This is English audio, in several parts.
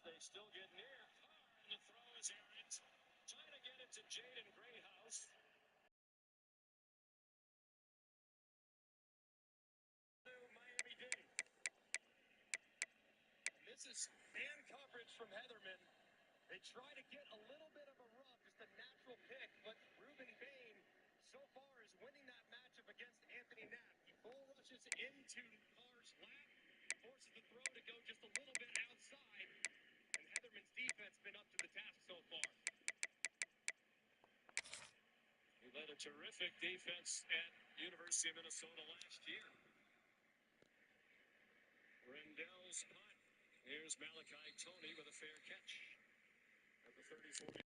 They still get near. And the throw is errant. Trying to get it to Jaden Grayhouse. Miami-Dade. This is man coverage from Heatherman. They try to get a little bit of a rub, just a natural pick, but Ruben Bain so far is winning that matchup against Anthony Knapp. He bull rushes into Carr's lap, forces the throw to go just a little bit outside, and Heatherman's defense been up to the task so far. He led a terrific defense at University of Minnesota last year. Rendell's punt. Here's Malachi Toney with a fair catch at the 30-40.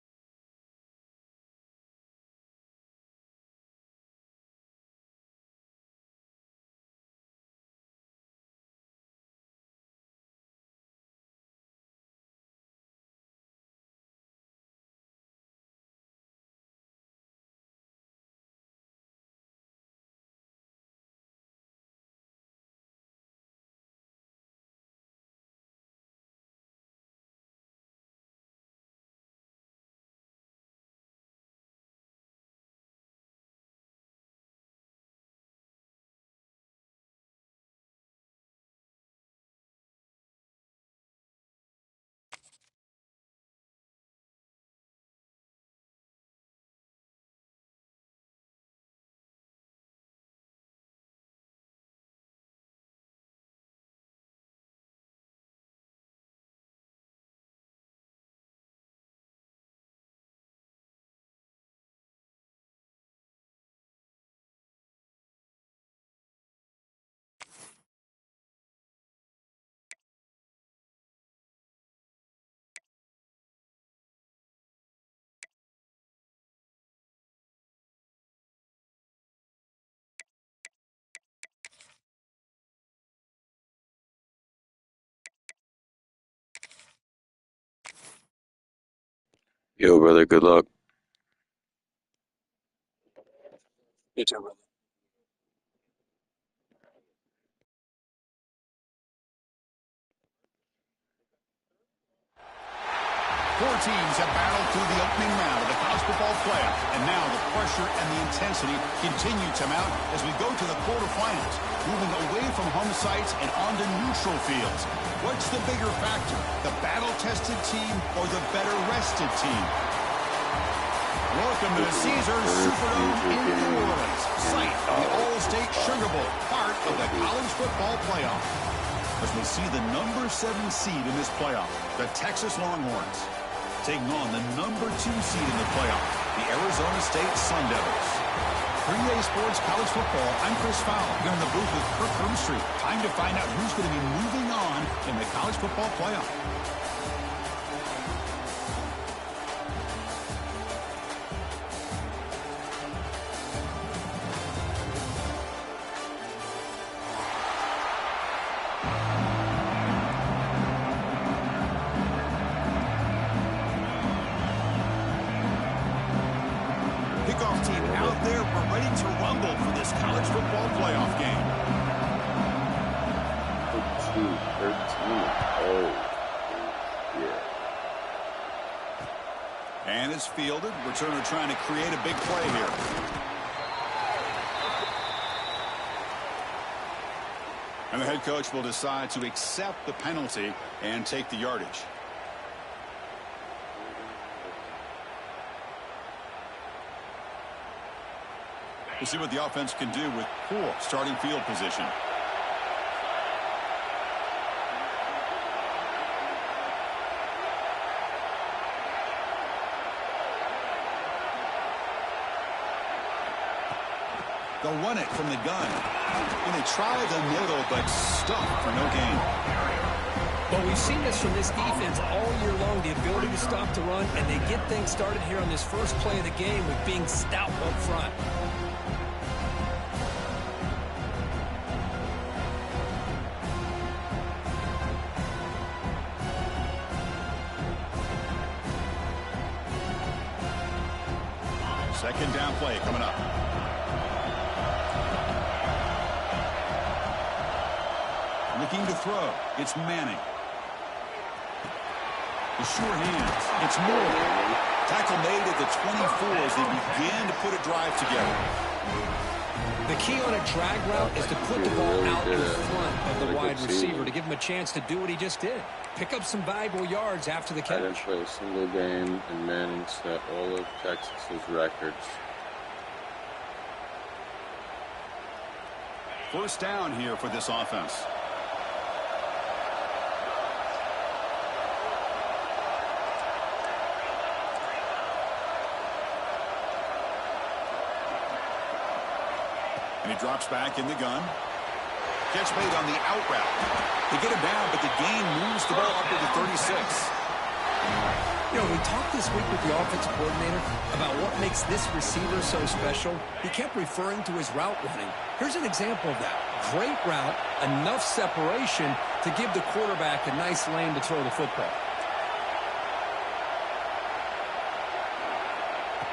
Yo, brother, good luck. You too, brother. Four teams have battled through the opening round of the college football playoff, and now the pressure and the intensity continue to mount as we go to the quarterfinals, moving away from home sites and onto neutral fields. What's the bigger factor, the battle-tested team or the better-rested team? Welcome to the Caesars Superdome in New Orleans, site of the All-State Sugar Bowl, part of the college football playoff. As we see the number 7 seed in this playoff, the Texas Longhorns, taking on the number 2 seed in the playoff, the Arizona State Sun Devils. For EA Sports College Football, I'm Chris Fowler, here in the booth with Kirk Broomstreet. Time to find out who's going to be moving on in the college football playoff. Kickoff team out there, we're ready to rumble for this college football playoff game. 13. Oh, yeah. And it's fielded. Returner trying to create a big play here. And the head coach will decide to accept the penalty and take the yardage. We'll see what the offense can do with poor starting field position. They'll run it from the gun. And they try the middle, but stuck for no gain. Well, we've seen this from this defense all year long, the ability to stop the run, and they get things started here on this first play of the game with being stout up front. Second down play coming up. Looking to throw. It's Manning. The sure hands. It's Moore. Tackle made at the 24 as they began to put a drive together. The key on a drag route is to put the ball out in front of the wide receiver to give him a chance to do what he just did. Pick up some valuable yards after the I didn't catch. play a single game, and Manning set all of Texas's records. First down here for this offense. And he drops back in the gun. Catch made on the out route. They get him down, but the gain moves the ball up to the 36. You know, we talked this week with the offensive coordinator about what makes this receiver so special. He kept referring to his route running. Here's an example of that. Great route, enough separation to give the quarterback a nice lane to throw the football.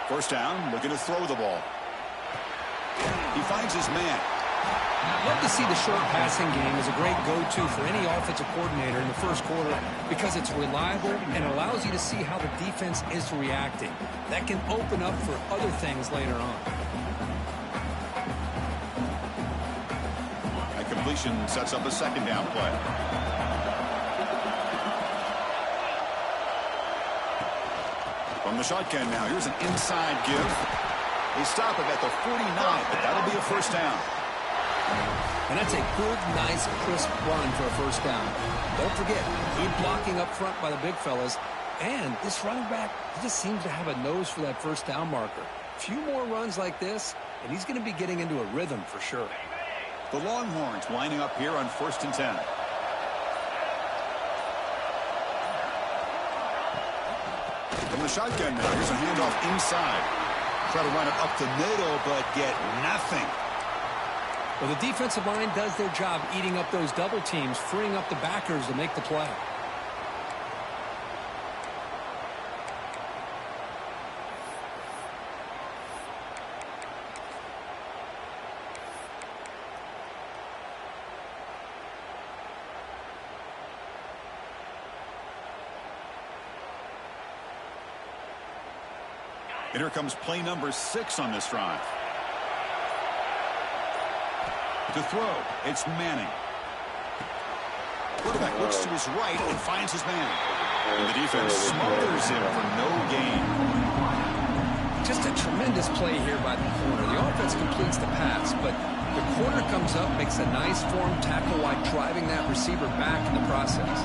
First down, looking to throw the ball. He finds his man. Love to see the short passing game as a great go-to for any offensive coordinator in the first quarter because it's reliable and allows you to see how the defense is reacting. That can open up for other things later on. A completion sets up a second down play. From the shotgun now, here's an inside give. They stop it at the 49, but that'll be a first down. And that's a good, nice, crisp run for a first down. Don't forget, good blocking up front by the big fellas. And this running back, he just seems to have a nose for that first down marker. A few more runs like this, and he's going to be getting into a rhythm for sure. The Longhorns lining up here on 1st and 10. From the shotgun now, here's a handoff inside. Try to run it up the middle, but get nothing. Well, the defensive line does their job eating up those double teams, freeing up the backers to make the play. And here comes play number 6 on this drive. To throw, it's Manning. Quarterback looks to his right and finds his man. And the defense smothers him for no gain. Just a tremendous play here by the corner. The offense completes the pass, but the corner comes up, makes a nice form tackle while driving that receiver back in the process.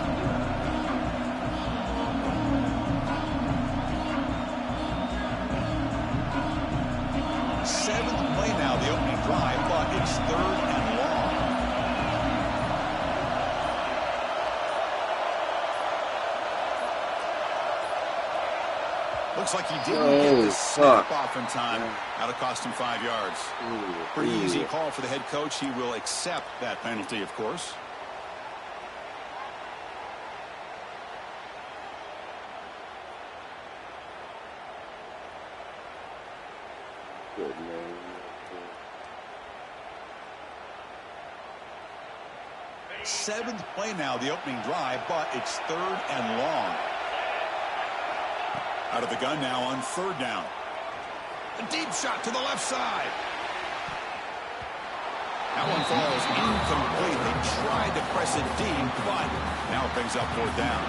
Seventh play now, the opening drive, but it's 3rd and long. Looks like he didn't get the snap off in time. That'll cost him 5 yards. Pretty easy call for the head coach. He will accept that penalty, of course. Good man. Seventh play now, the opening drive, but it's 3rd and long. Out of the gun now on 3rd down. A deep shot to the left side. That one falls incomplete. They tried to press it deep, but now it brings up 4th down.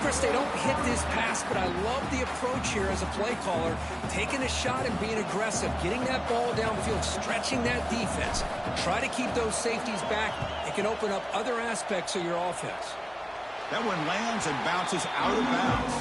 Chris, they don't hit this pass, but I love the approach here as a play caller. Taking a shot and being aggressive, getting that ball downfield, stretching that defense. Try to keep those safeties back. It can open up other aspects of your offense. That one lands and bounces out of bounds.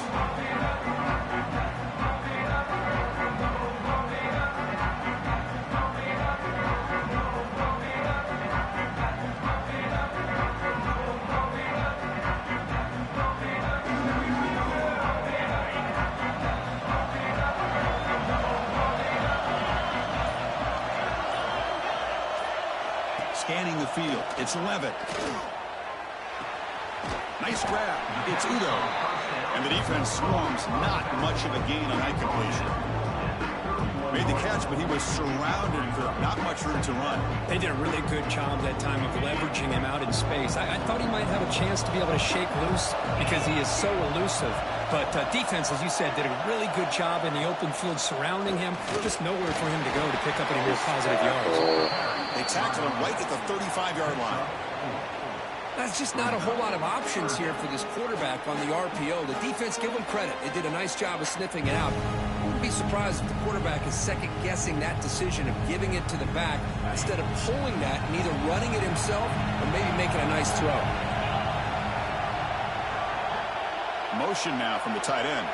Scanning the field, it's Levitt. Nice grab. It's Udo. And the defense swarms. Not much of a gain on that completion. Made the catch, but he was surrounded, not much room to run. They did a really good job that time of leveraging him out in space. I thought he might have a chance to be able to shake loose because he is so elusive. But defense, as you said, did a really good job in the open field surrounding him. Just nowhere for him to go to pick up any more positive yards. They tackled him right at the 35-yard line. That's just not a whole lot of options here for this quarterback on the RPO. The defense, give them credit. They did a nice job of sniffing it out. I wouldn't be surprised if the quarterback is second-guessing that decision of giving it to the back instead of pulling that and either running it himself or maybe making a nice throw. Motion now from the tight end.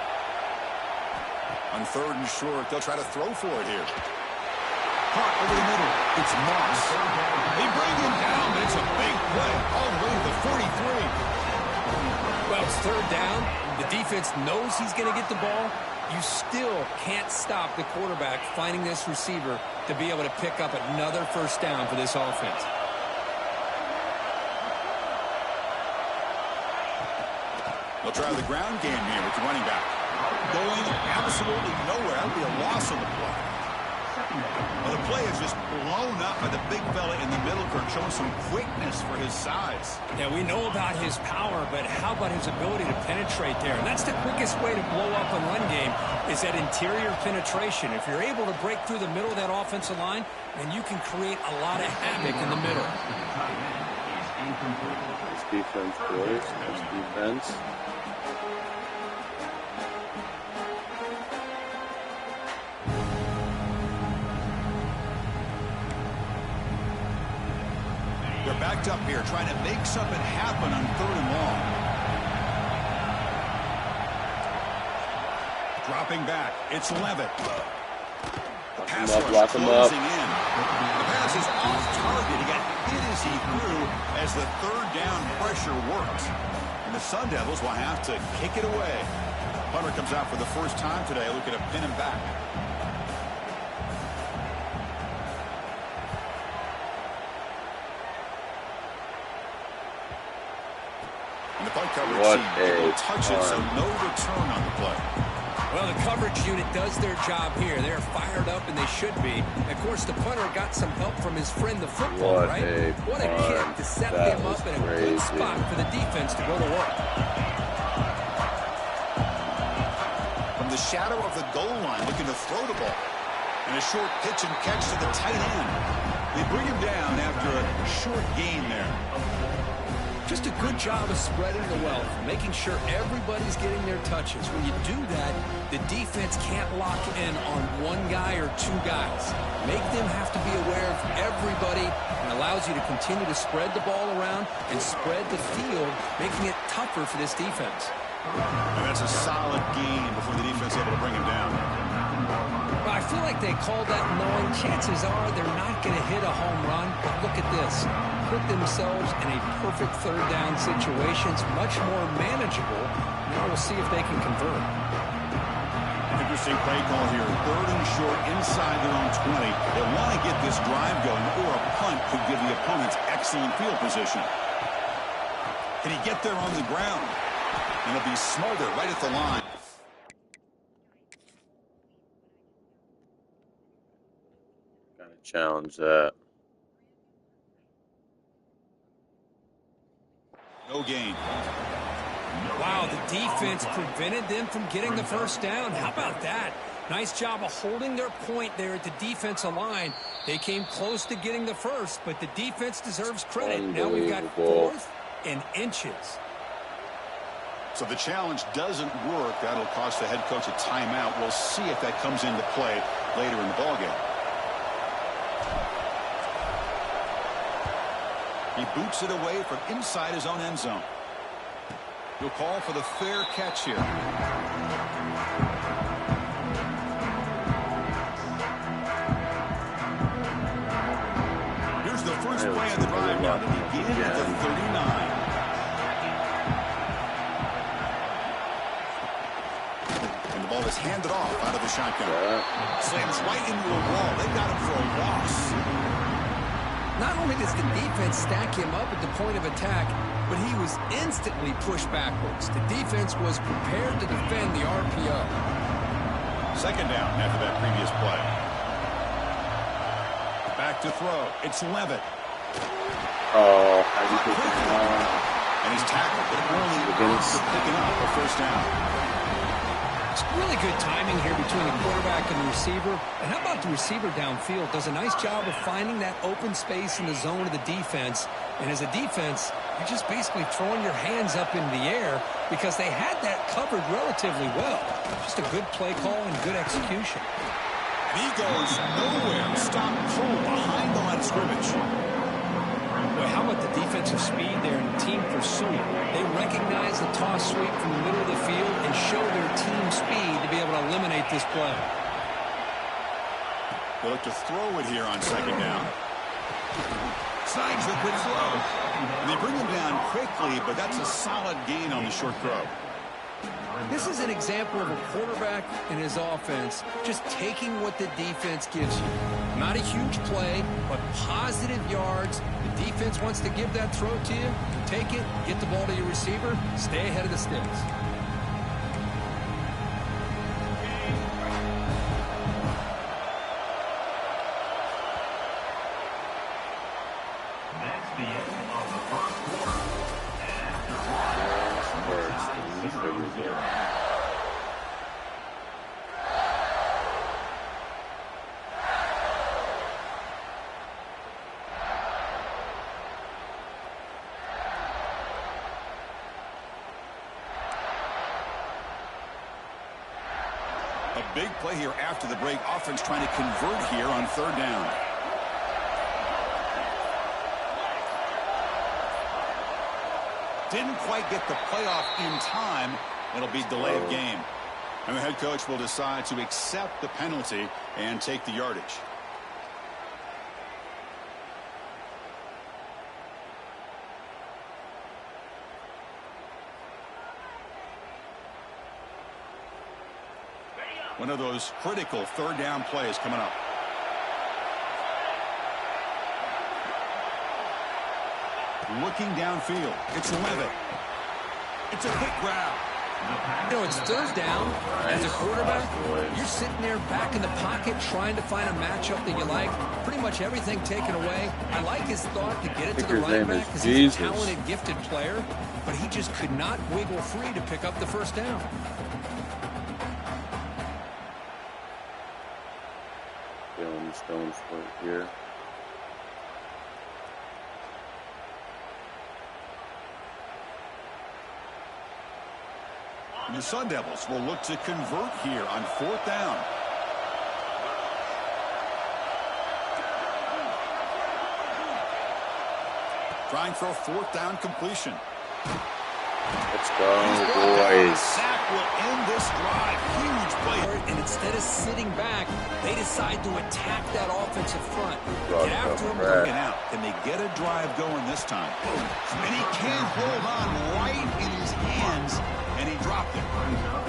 On 3rd and short, they'll try to throw for it here. Caught over the middle. It's Moss. They bring him down, but it's a big play all the way to the 43. Well, it's 3rd down. The defense knows he's going to get the ball. You still can't stop the quarterback finding this receiver to be able to pick up another 1st down for this offense. They'll try the ground game here with the running back. Going absolutely nowhere. That would be a loss on the play. Well, the play is just blown up by the big fella in the middle, showing some quickness for his size. Yeah, we know about his power, but how about his ability to penetrate there? And that's the quickest way to blow up a run game is that interior penetration. If you're able to break through the middle of that offensive line, then you can create a lot of havoc in the middle. Nice defense, boys. Nice defense. They're backed up here, trying to make something happen on 3rd and long. Dropping back, it's Levitt. The pass rush closing in. The pass is off target. He got hit as he threw as the 3rd down pressure worked. And the Sun Devils will have to kick it away. Punter comes out for the first time today, looking to pin him back. And the punt coverage team touches, so no return on the play. Well, the coverage unit does their job here. They're fired up, and they should be. And of course, the punter got some help from his friend, the football, right? What a kick to set them up in a good spot for the defense to go to work. From the shadow of the goal line, looking to throw the ball. And a short pitch and catch to the tight end. They bring him down after a short gain there. Just a good job of spreading the wealth, making sure everybody's getting their touches. When you do that, the defense can't lock in on one guy or 2 guys. Make them have to be aware of everybody and allows you to continue to spread the ball around and spread the field, making it tougher for this defense. And that's a solid gain before the defense able to bring him down. Well, I feel like they called that knowing chances are they're not going to hit a home run. But look at this. Put themselves in a perfect 3rd down situation. It's much more manageable. Now we'll see if they can convert. Interesting play call here. 3rd and short inside their own 20. They want to get this drive going, or a punt could give the opponents excellent field position. Can he get there on the ground? And it'll be Smolder right at the line. Gotta challenge that. No gain. Wow, the defense prevented them from getting the 1st down. How about that? Nice job of holding their point there at the defensive line. They came close to getting the 1st, but the defense deserves credit. Now we've got 4th and inches. So the challenge doesn't work. That'll cost the head coach a timeout. We'll see if that comes into play later in the ballgame. He boots it away from inside his own end zone. He'll call for the fair catch here. Here's the first play of the drive now to begin at the 39. And the ball is handed off out of the shotgun. Slams right into a wall. They got him for a loss. Not only does the defense stack him up at the point of attack, but he was instantly pushed backwards. The defense was prepared to defend the RPO. Second down after that previous play. Back to throw. It's Levitt. Oh, how do you get that? And he's tackled, but only picking up a first down. It's really good timing here between the quarterback and the receiver. And how about the receiver downfield? Does a nice job of finding that open space in the zone of the defense. And as a defense, you're just basically throwing your hands up in the air because they had that covered relatively well. Just a good play call and good execution. And he goes nowhere. Stop pull behind the line of scrimmage. Well, how about the defensive speed there and team pursuit? They recognize the toss sweep from the middle of the field and show their team speed to be able to eliminate this play. They look to throw it here on second down. Signs the quick throw. And they bring him down quickly, but that's a solid gain on the short throw. This is an example of a quarterback and his offense just taking what the defense gives you. Not a huge play, but positive yards. The defense wants to give that throw to you. Take it, get the ball to your receiver, stay ahead of the sticks. That's the end of the first quarter. A big play here after the break. Offense trying to convert here on third down. Didn't quite get the playoff in time. It'll be delay of game. And the head coach will decide to accept the penalty and take the yardage. One of those critical third down plays coming up. Looking downfield. It's Levitt. It's a quick grab. You know, it's third down. As a quarterback, you're sitting there back in the pocket trying to find a matchup that you like. Pretty much everything taken away. I like his thought to get it to the running back because he's a talented, gifted player, but he just could not wiggle free to pick up the first down. Feeling Stone's foot here. And the Sun Devils will look to convert here on fourth down. Trying for a fourth down completion. Let's go, boys. Sack will end this drive. Huge play. And instead of sitting back, they decide to attack that offensive front. Get after him. Looking out. Can they get a drive going this time? And he can't hold on right in his hands, and he dropped it.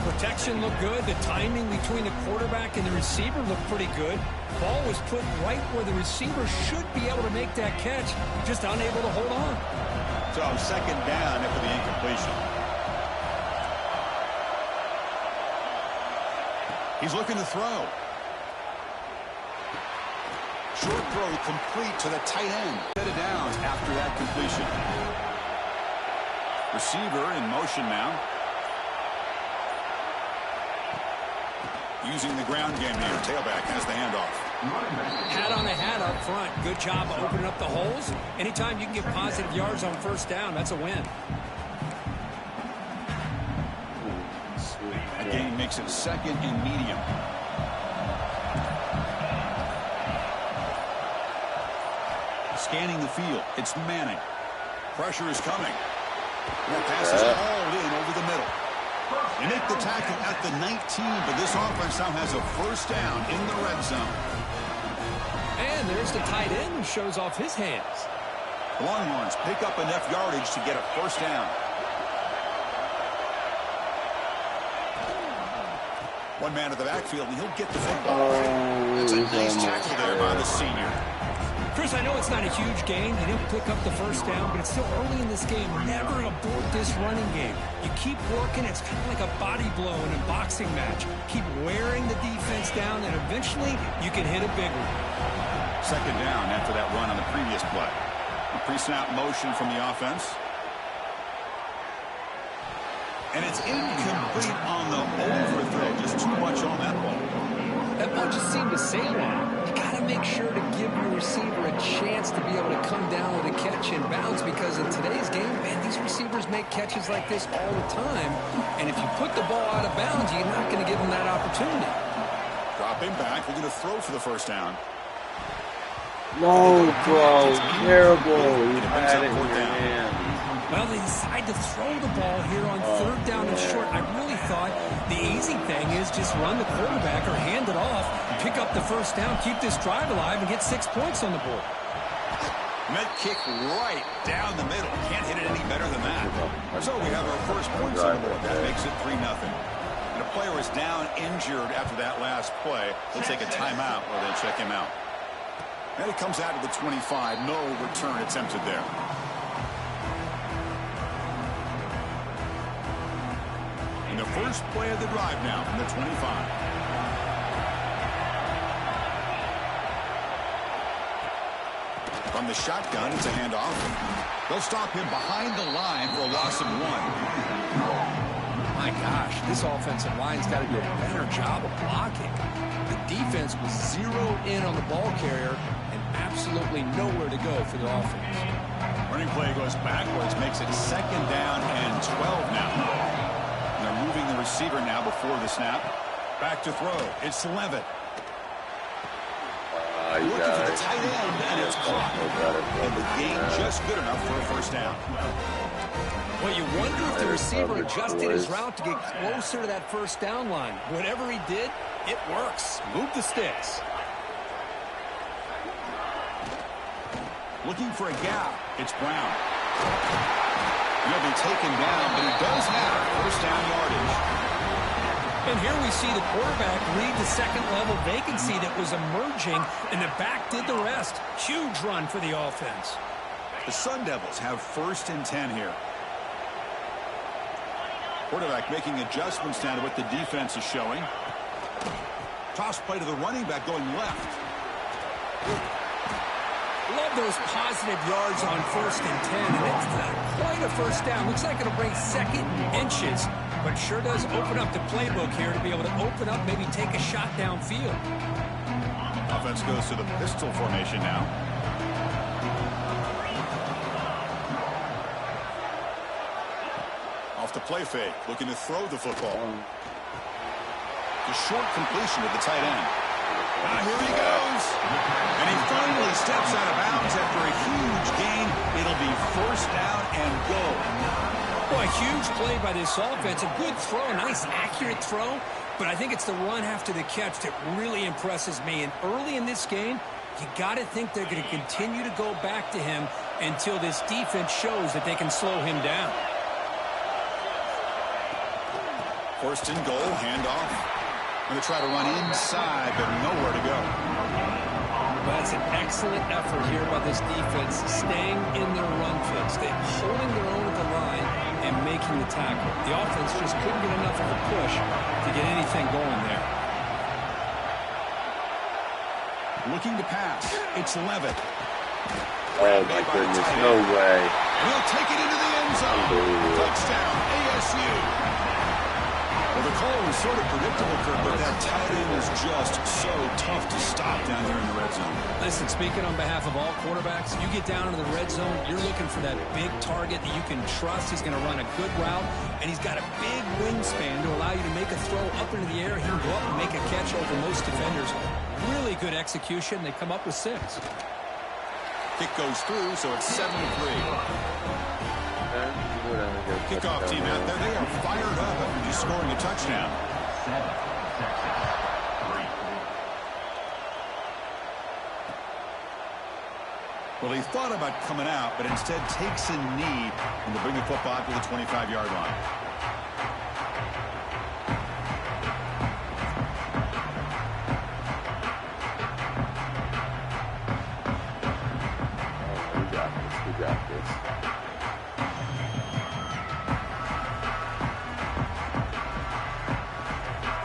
Protection looked good. The timing between the quarterback and the receiver looked pretty good. Ball was put right where the receiver should be able to make that catch, just unable to hold on. So second down after the incompletion. He's looking to throw. Short throw complete to the tight end. Set it down after that completion. Receiver in motion now. Using the ground game here. Tailback has the handoff. Hat on a hat up front. Good job of opening up the holes. Anytime you can get positive yards on first down, that's a win. That gain makes it second and medium. Scanning the field. It's Manning. Pressure is coming. That pass is hauled in over the middle. They make the tackle at the 19, but this offense now has a first down in the red zone. And there's the tight end who shows off his hands. The Longhorns pick up enough yardage to get a first down. One man at the backfield, and he'll get the football. That's a nice tackle there by the senior. Chris, I know it's not a huge gain. You didn't pick up the first down, but it's still early in this game. Never abort this running game. You keep working. It's kind of like a body blow in a boxing match. Keep wearing the defense down, and eventually you can hit a big one. Second down after that run on the previous play. A pre-snap motion from the offense. And it's incomplete on the overthrow. Just too much on that ball. That ball just seemed to sail on it. You got to make sure to give your receiver a chance to be able to come down with a catch in bounds, because in today's game, man, these receivers make catches like this all the time. And if you put the ball out of bounds, you're not going to give them that opportunity. Dropping back, we're going to throw for the first down. No, bro, terrible. You had it in your hand. Well, they decide to throw the ball here on third down and short. I really thought the easy thing is just run the quarterback or hand it off, pick up the first down, keep this drive alive, and get 6 points on the board. Med kick right down the middle. Can't hit it any better than that. So we have our first points on the board. That makes it 3-0. And a player is down injured after that last play. They'll take a timeout or they'll check him out. And it comes out to the 25. No return attempted there. And the first play of the drive now from the 25. From the shotgun, it's a handoff. They'll stop him behind the line for a loss of 1. My gosh, this offensive line's got to do a better job of blocking. The defense was zeroed in on the ball carrier and absolutely nowhere to go for the offense. Running play goes backwards, makes it second down and 12 now. They're moving the receiver now before the snap. Back to throw. It's Levitt. Looking for the tight end, and it's caught. And the gain just good enough for a first down. Well, you wonder if the receiver adjusted his route to get closer to that first down line. Whatever he did, it works. Move the sticks. Looking for a gap. It's Brown. He'll be taken down, but he does have first down yardage. And here we see the quarterback read the second-level vacancy that was emerging, and the back did the rest. Huge run for the offense. The Sun Devils have first and 10 here. Quarterback making adjustments down to what the defense is showing. Toss play to the running back going left. Love those positive yards on first and 10. And it's not quite a first down. Looks like it'll bring second inches, but sure does open up the playbook here to be able to open up, maybe take a shot downfield. Offense goes to the pistol formation now. Off the play fake, looking to throw the football. The short completion to the tight end. Now here he goes. And he finally steps out of bounds after a huge gain. It'll be first down and goal. Well, a huge play by this offense. A good throw, a nice accurate throw. But I think it's the run after the catch that really impresses me. And early in this game, you got to think they're going to continue to go back to him until this defense shows that they can slow him down. First and goal, handoff. Going to try to run inside, but nowhere to go. Well, that's an excellent effort here by this defense, staying in their run fix. They're holding their own at the line and making the tackle. The offense just couldn't get enough of a push to get anything going there. Looking to pass. It's Levitt. Oh, my goodness. No way. He'll take it into the end zone. Touchdown, ASU. Well, the call was sort of predictable, Kurt, but that tight end is just so tough to stop down here in the red zone. Listen, speaking on behalf of all quarterbacks, you get down into the red zone, you're looking for that big target that you can trust. He's going to run a good route, and he's got a big wingspan to allow you to make a throw up into the air. He can go up and make a catch over most defenders. Really good execution. They come up with 6. Kick goes through, so it's 7-3. Kickoff team out there. They are fired up after just scoring a touchdown. Well, he thought about coming out, but instead takes a knee and to bring the football to the 25-yard line.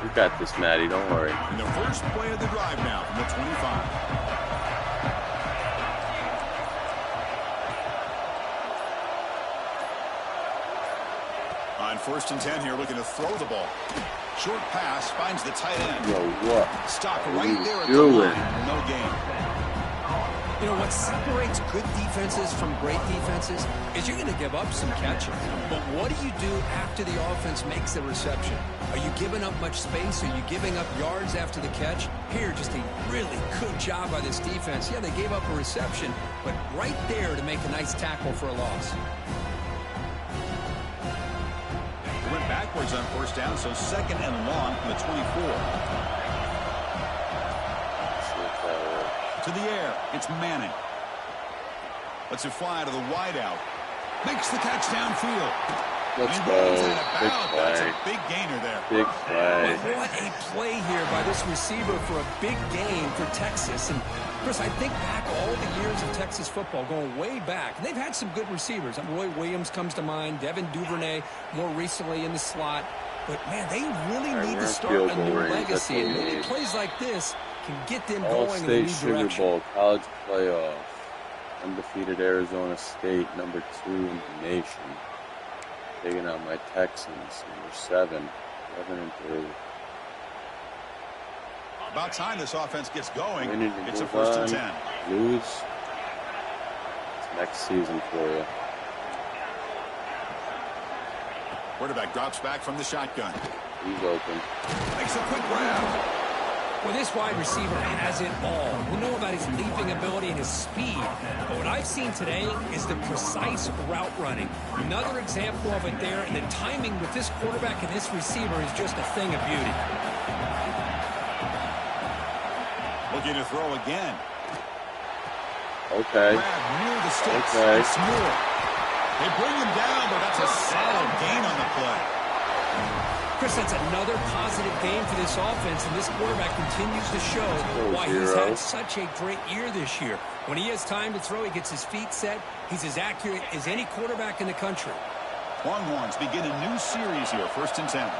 You got this, Maddie. Don't worry. And the first play of the drive now from the 25. On 1st and 10 here, looking to throw the ball. Short pass finds the tight end. Yo, what? Stop What right are you there at the doing? line. No gain. You know, what separates good defenses from great defenses is you're going to give up some catches. But what do you do after the offense makes the reception? Are you giving up much space? Are you giving up yards after the catch? Here, just a really good job by this defense. Yeah, they gave up a reception, but right there to make a nice tackle for a loss. They went backwards on 1st down, so 2nd and long from the 24. To the air, it's Manning. Lets it fly to the wideout. Makes the catch downfield. Let's go. Big That's play. a big gainer there. Big play. What a play here by this receiver for a big gain for Texas. And, Chris, I think back all the years of Texas football, going way back, and they've had some good receivers. Roy Williams comes to mind, Devin Duvernay more recently in the slot. But, man, they really need to start a new legacy. And maybe plays like this can get them going in the new Sugar direction. Bowl, college playoff. Undefeated Arizona State, number 2 in the nation. Taking out my Texans, number 7, 11-3. About time this offense gets going. Winning to It's a move 1st and on. 10. Lose. It's next season for you. Quarterback drops back from the shotgun. He's open. Makes a quick grab. Well, this wide receiver has it all. We know about his leaping ability and his speed. But what I've seen today is the precise route running. Another example of it there, and the timing with this quarterback and this receiver is just a thing of beauty. Looking to throw again. Okay. Grab near the sticks. Okay. It's Moore. They bring him down, but that's a solid gain on the play. Chris, that's another positive game for this offense, and this quarterback continues to show why he's had such a great year this year. When he has time to throw, he gets his feet set. He's as accurate as any quarterback in the country. Longhorns begin a new series here, 1st and 10.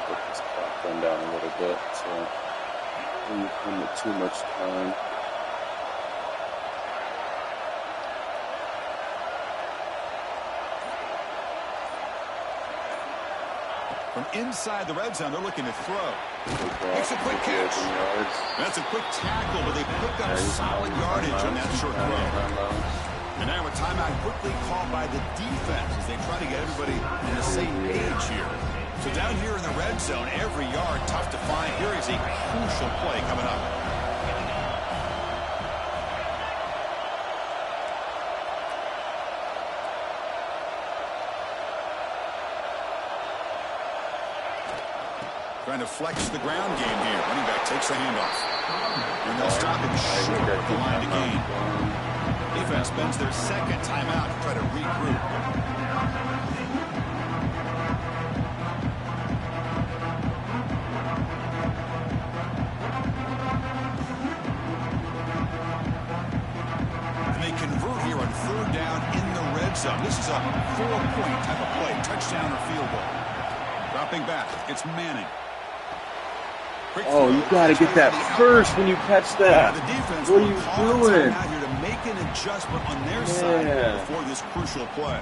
Let this clock run down a little bit, so don't give it too much time. From inside the red zone, they're looking to throw. Makes a quick catch. That's a quick tackle, but they pick up solid yardage on that short throw. And now a timeout quickly called by the defense as they try to get everybody on the same page here. So down here in the red zone, every yard tough to find. Here is a crucial play coming up. Trying to flex the ground game here. Running back takes the handoff. And they'll stop him short of the line to gain. Defense spends their 2nd timeout to try to regroup. And they convert here on 3rd down in the red zone. This is a 4-point type of play. Touchdown or field goal. Dropping back. It's Manning. Oh, you got to get that first when you catch that. The defense What are you doing? out here to make an adjustment on their side before this crucial play.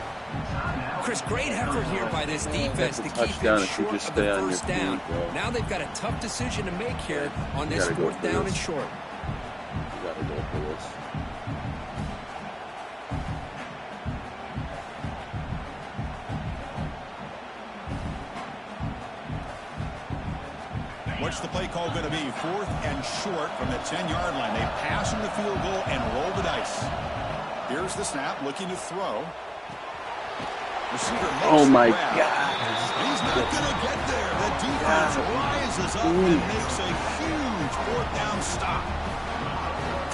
Chris, great effort here by this defense to keep touchdown him if you short just of the stay on your first down. feet, bro. Now they've got a tough decision to make here on this gotta go 4th for down this. and short. You got to go for this. What's the play call going to be? 4th and short from the 10-yard line. They pass in the field goal and roll the dice. Here's the snap, looking to throw. Receiver makes Oh my the grab. God. He's not going to get there. The defense rises up and makes a huge 4th down stop.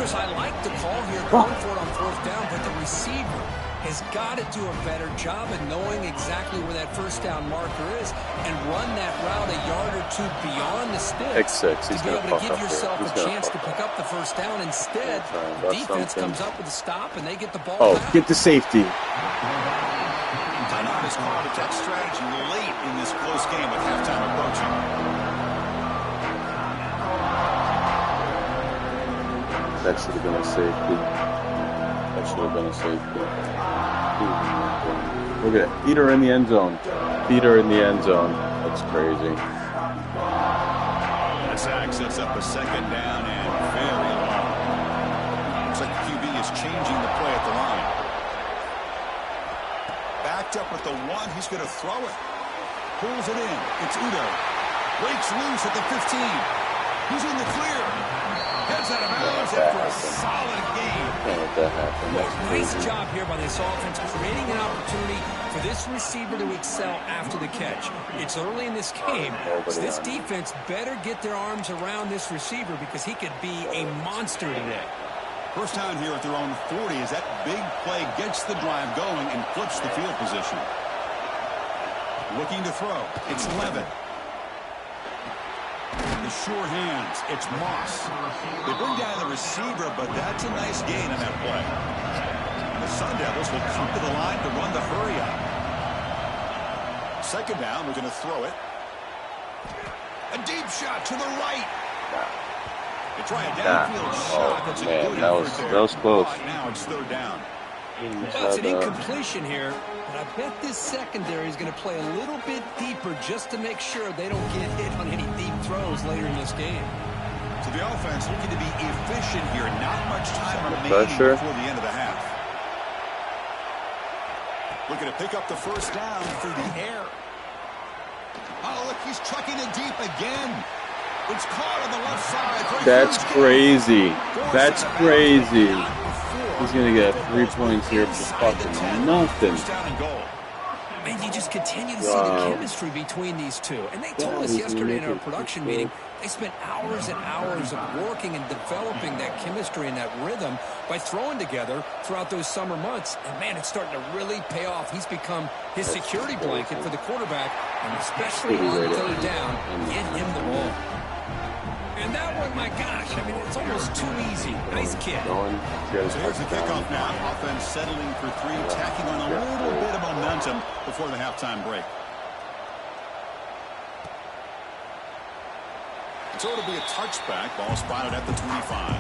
Chris, I like the call here going for it on 4th down, but the receiver, has got to do a better job of knowing exactly where that first down marker is and run that route a yard or two beyond the sticks Pick 6. He's to be gonna able to fuck give up here. yourself He's a gonna chance to fuck pick up the first down. Instead, the defense comes up with a stop and they get the ball back. Get the safety. Timeout is called. Attack strategy late in this close game with halftime approaching. That should have been a safety. That should have been a safety. Look at it. Feet are in the end zone. Feet are in the end zone. That's crazy. The sack sets up a second down and very long. Looks like the QB is changing the play at the line. Backed up with the one. He's going to throw it. Pulls it in. It's Udo. Breaks loose at the 15. He's in the clear. Heads out of bounds after a solid game. Can't let that happen. That's Nice crazy. job here by this offense, creating an opportunity for this receiver to excel after the catch. It's early in this game, so this defense better get their arms around this receiver because he could be a monster today. First down here at their own 40 as that big play gets the drive going and flips the field position. Looking to throw. It's Levitt. The sure hands. It's Moss. They bring down the receiver, but that's a nice gain on that play. And the Sun Devils will come to the line to run the hurry up. Second down, we're going to throw it. A deep shot to the right. They try a downfield shot. That's a good effort there. That was close. Now it's third down. Well, it's an incompletion here, but I bet this secondary is going to play a little bit deeper just to make sure they don't get hit on any deep throws later in this game. So the offense looking to be efficient here. Not much time remaining pressure before the end of the half. Looking to pick up the first down through the air. Oh, look, he's chucking it deep again. It's caught on the left side. That's crazy. That's crazy. He's going to get 3 points here for fucking nothing. And you just continue to see the chemistry between these two. And they told us yesterday in our production meeting, they spent hours and hours of working and developing that chemistry and that rhythm by throwing together throughout those summer months. And, man, it's starting to really pay off. He's become his security blanket for the quarterback, and especially on third down, get him the ball. And that one, my gosh, I mean, it's almost too easy. Nice kid. So here's the kickoff now. Offense settling for three, tacking on a little bit of momentum before the halftime break. So it'll be a touchback. Ball spotted at the 25.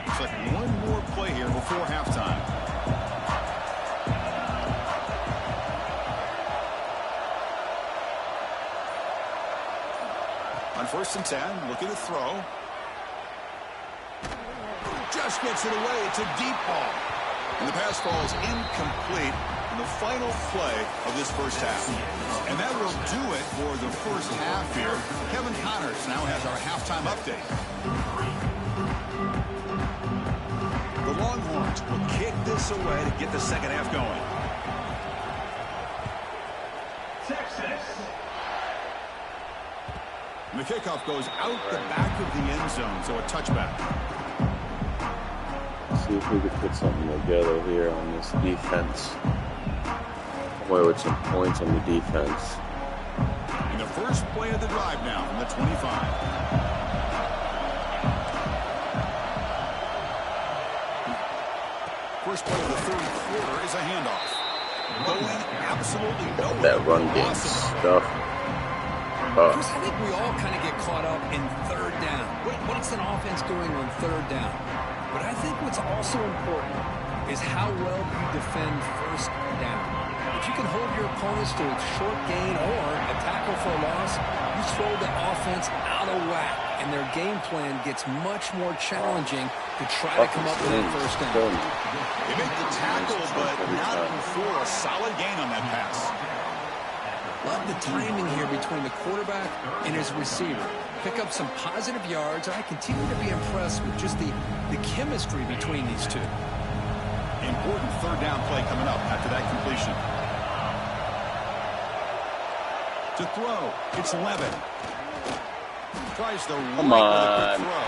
Looks like one more play here before halftime. On 1st and 10, looking to throw. Just gets it away. It's a deep ball. And the pass falls incomplete in the final play of this first half. And that will do it for the first half here. Kevin Connors now has our halftime update. The Longhorns will kick this away to get the second half going. And the kickoff goes out the back of the end zone, so a touchback. See if we could put something together here on this defense. Boy, with some points on the defense. And the first play of the drive now from the 25. First play of the third quarter is a handoff. Going absolutely nowhere. That run game stuff. Chris, I think we all kind of get caught up in third down. What's an offense doing on third down? But I think what's also important is how well you defend first down. If you can hold your opponents to a short gain or a tackle for a loss, you throw the offense out of whack, and their game plan gets much more challenging to try to come up with that first down. They make the tackle, but not before a solid gain on that pass. Love the timing here between the quarterback and his receiver. Pick up some positive yards, and I continue to be impressed with just the chemistry between these two. Important third down play coming up after that completion. To throw, it's Levin. Tries the Come on. throw.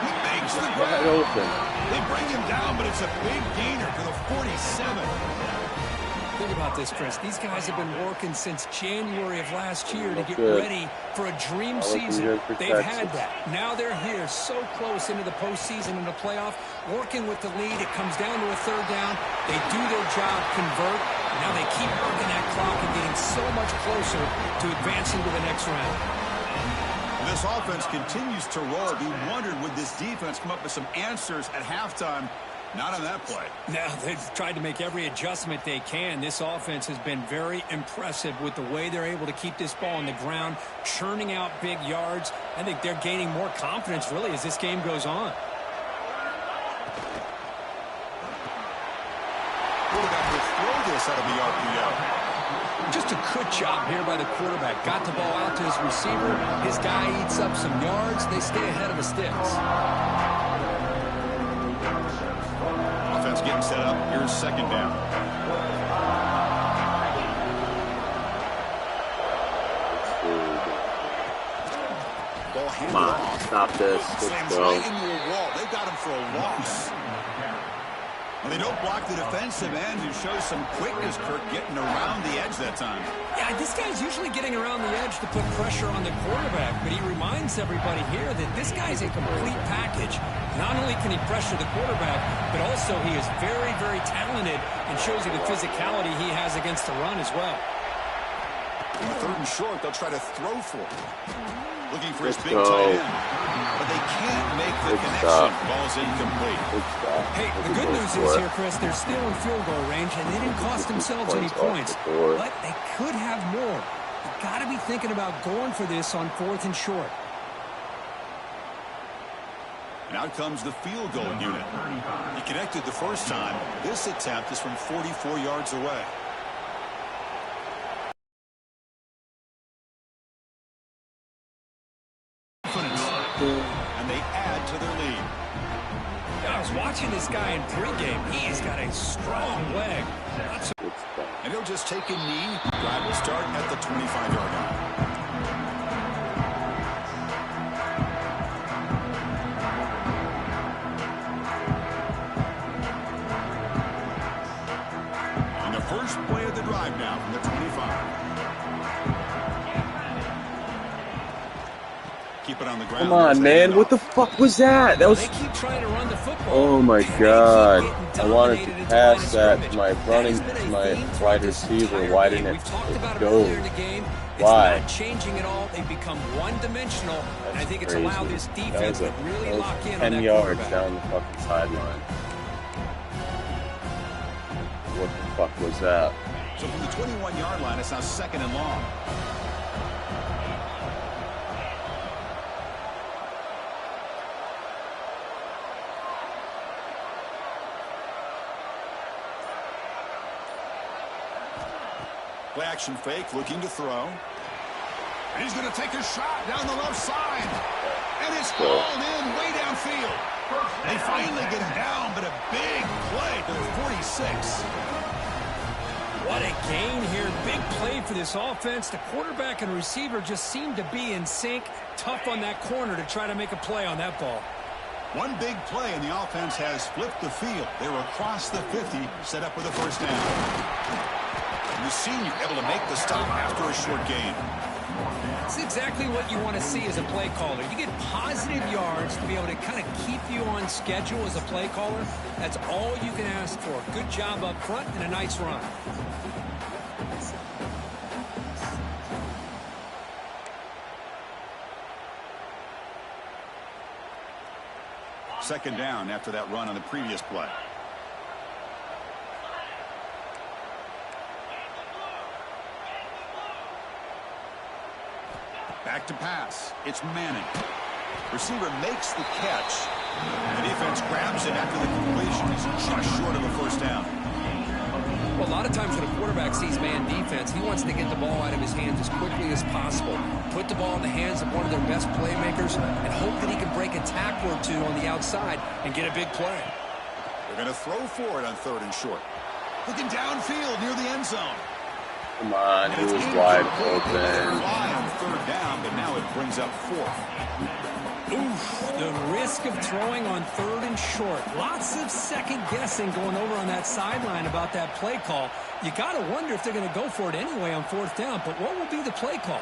He makes the Wide grab. open. They bring him down, but it's a big gainer for the 47. Think about this, Chris. These guys have been working since January of last year to get Good. ready for a dream All looking season. good for They've had Texas. that. Now they're here so close into the postseason and the playoff, working with the lead. It comes down to a third down. They do their job, convert. Now they keep working that clock and getting so much closer to advancing to the next round. This offense continues to roll. We wondered, would this defense come up with some answers at halftime? Not on that play. Now, they've tried to make every adjustment they can. This offense has been very impressive with the way they're able to keep this ball on the ground, churning out big yards. I think they're gaining more confidence, really, as this game goes on. Quarterback will throw this out of the RPO. Just a good job here by the quarterback. Got the ball out to his receiver. His guy eats up some yards. They stay ahead of the sticks. Offense getting set up. Here's second down. Ball handed Come on, off. stop this. Slams Let's go. right into a wall. They got him for a loss. And they don't block the defensive end, who shows some quickness, Kirk, getting around the edge that time. Yeah, this guy's usually getting around the edge to put pressure on the quarterback, but he reminds everybody here that this guy's a complete package. Not only can he pressure the quarterback, but also he is very, very talented and shows you the physicality he has against the run as well. On third and short, they'll try to throw for it. Looking for his Let's big go. tight end. But they can't make the Good connection. stop. Ball's incomplete. Good stop. Hey, That's the a good good news score. is here, Chris, they're still in field goal range, and they didn't cost themselves any Points points. off the board. But they could have more. You got to be thinking about going for this on fourth and short. And out comes the field goal unit. He connected the first time. This attempt is from 44 yards away. And they add to their lead. I was watching this guy in pregame. He's got a strong leg. Not so Good stop. And he'll just take a knee. Drive will start at the 25-yard line. And the first play of the drive now from the 25. Keep it on the ground. Come on, man. What the fuck was that? That was... They keep trying to run the football. Oh, my and they keep God. getting I wanted to dominated into pass line that scrimmage. to my That has been a my theme for wide this receiver. entire Why game. didn't We've it talked about it go? earlier in the game. It's Why? not changing at all. They've become one-dimensional, and I think it's Crazy. allowed this defense to really that was lock in on 10 that yards quarterback. down the fucking sideline. What the fuck was that? So from the 21-yard line, it's now second and long. Play action fake, looking to throw. And he's going to take a shot down the left side. And it's hauled in way downfield. They finally get him down, but a big play to the 46. What a gain here. Big play for this offense. The quarterback and receiver just seem to be in sync. Tough on that corner to try to make a play on that ball. One big play, and the offense has flipped the field. They were across the 50, set up with a first down. And the senior able to make the stop after a short gain. That's exactly what you want to see as a play caller. You get positive yards to be able to kind of keep you on schedule as a play caller. That's all you can ask for. Good job up front and a nice run. Second down after that run on the previous play. Back to pass. It's Manning. Receiver makes the catch. The defense grabs it after the completion. It's just short of a first down. Well, a lot of times when a quarterback sees man defense, he wants to get the ball out of his hands as quickly as possible. Put the ball in the hands of one of their best playmakers and hope that he can break a tackle or two on the outside and get a big play. They're going to throw for it on third and short. Looking downfield near the end zone. Come on, he was wide open. On third down, but now it brings up fourth. Oof, the risk of throwing on third and short. Lots of second guessing going over on that sideline about that play call. You got to wonder if they're going to go for it anyway on fourth down, but what will be the play call?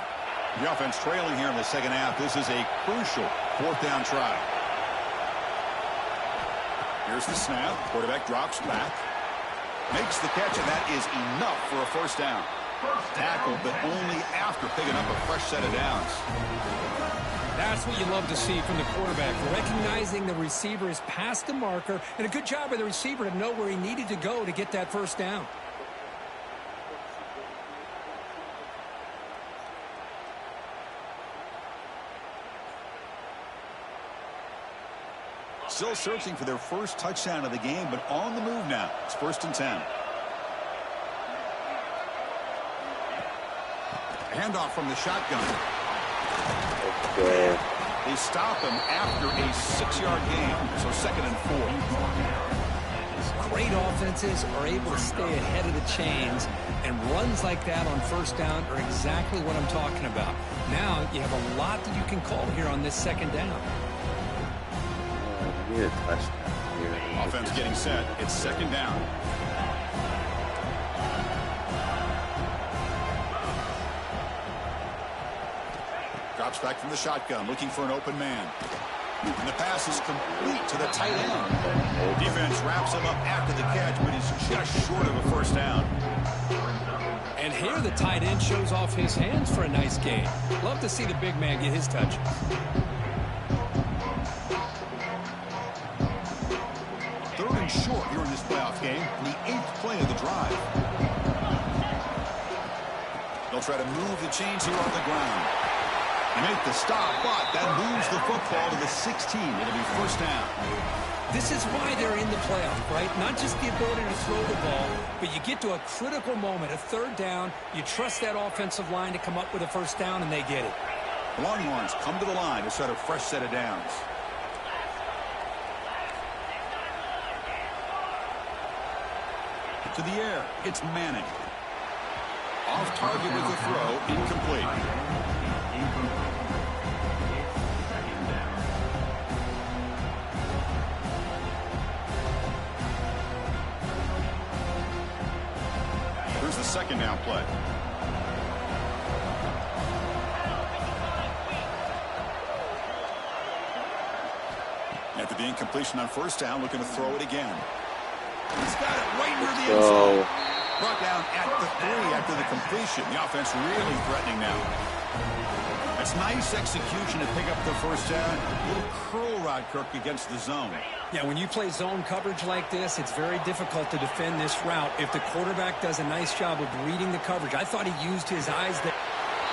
The offense trailing here in the second half. This is a crucial fourth down try. Here's the snap. Quarterback drops back. Makes the catch, and that is enough for a first down. Tackled, but only after picking up a fresh set of downs. That's what you love to see from the quarterback, recognizing the receiver is past the marker, and a good job by the receiver to know where he needed to go to get that first down. Still searching for their first touchdown of the game, but on the move now. It's 1st and 10. Handoff from the shotgun. Okay. They stop him after a 6-yard gain, so 2nd and 4. Great offenses are able to stay ahead of the chains, and runs like that on first down are exactly what I'm talking about. Now you have a lot that you can call here on this second down. We need a touchdown here. Offense getting set. It's 2nd down. Drops back from the shotgun, looking for an open man. And the pass is complete to the tight end. Defense wraps him up after the catch, but he's just short of a first down. And here the tight end shows off his hands for a nice gain. Love to see the big man get his touches. Third and short here in this playoff game, the 8th play of the drive. They'll try to move the chains here on the ground. They make the stop, but that moves the football to the 16. It'll be first down. This is why they're in the playoff, right? Not just the ability to throw the ball, but you get to a critical moment, a third down. You trust that offensive line to come up with a first down, and they get it. Longhorns come to the line to set a fresh set of downs. To the air, it's Manning. Off target with the throw, incomplete. Here's the second down play. After the incompletion on first down, looking to throw it again. He's got it right near the end zone. Brought down at the 3 after the completion. The offense really threatening now. That's nice execution to pick up the first down. A little curl rod, Kirk, against the zone. Yeah, when you play zone coverage like this, it's very difficult to defend this route if the quarterback does a nice job of reading the coverage. I thought he used his eyes there.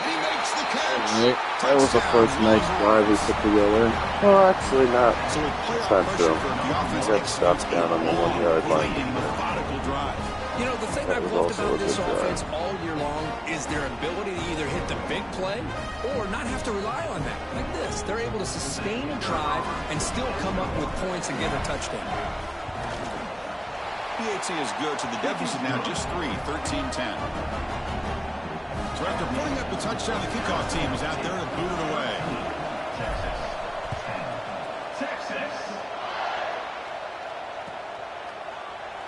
He makes the catch. Right. That was the first nice drive we put together. Well, actually not. So with It's not true. He got stopped down on the 1-yard line. You know, the thing That I've was loved also about a this good drive. offense all year long is their ability to either hit the big play or not have to rely on that. Like this, they're able to sustain a drive and still come up with points and get a touchdown. PAT is good, so the deficit now just 3, 13-10. So after putting up the touchdown, the kickoff team is out there to boot it away.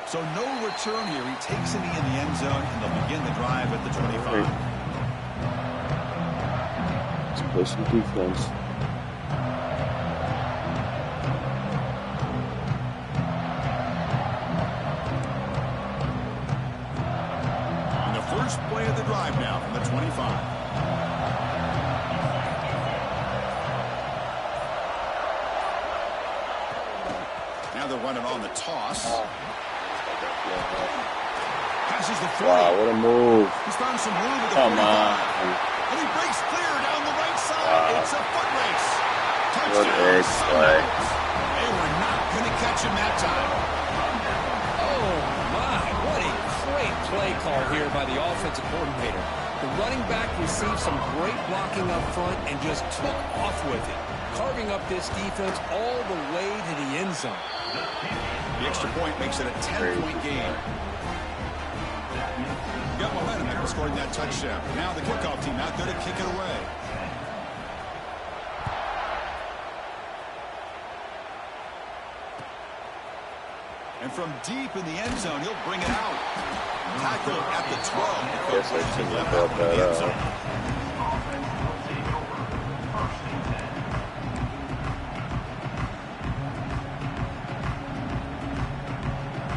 So no return here. He takes it in the end zone, and they'll begin the drive at the 25. Let's play some defense. And the first play of the drive now from the 25. Now they're running on the toss. Passes the 40. Wow, what a move. He's found some room with the Come 45. on. And he breaks clear down the right side. It's a foot race. What a play. They were not going to catch him that time. Oh, my. What a great play call here by the offensive coordinator. The running back received some great blocking up front and just took off with it, carving up this defense all the way to the end zone. The extra point makes it a 10-point game. got momentum after scoring that touchdown. Now the kickoff team out there to kick it away. And from deep in the end zone, he'll bring it out. Tackle at the 12. Yes, I shouldn't have brought that up.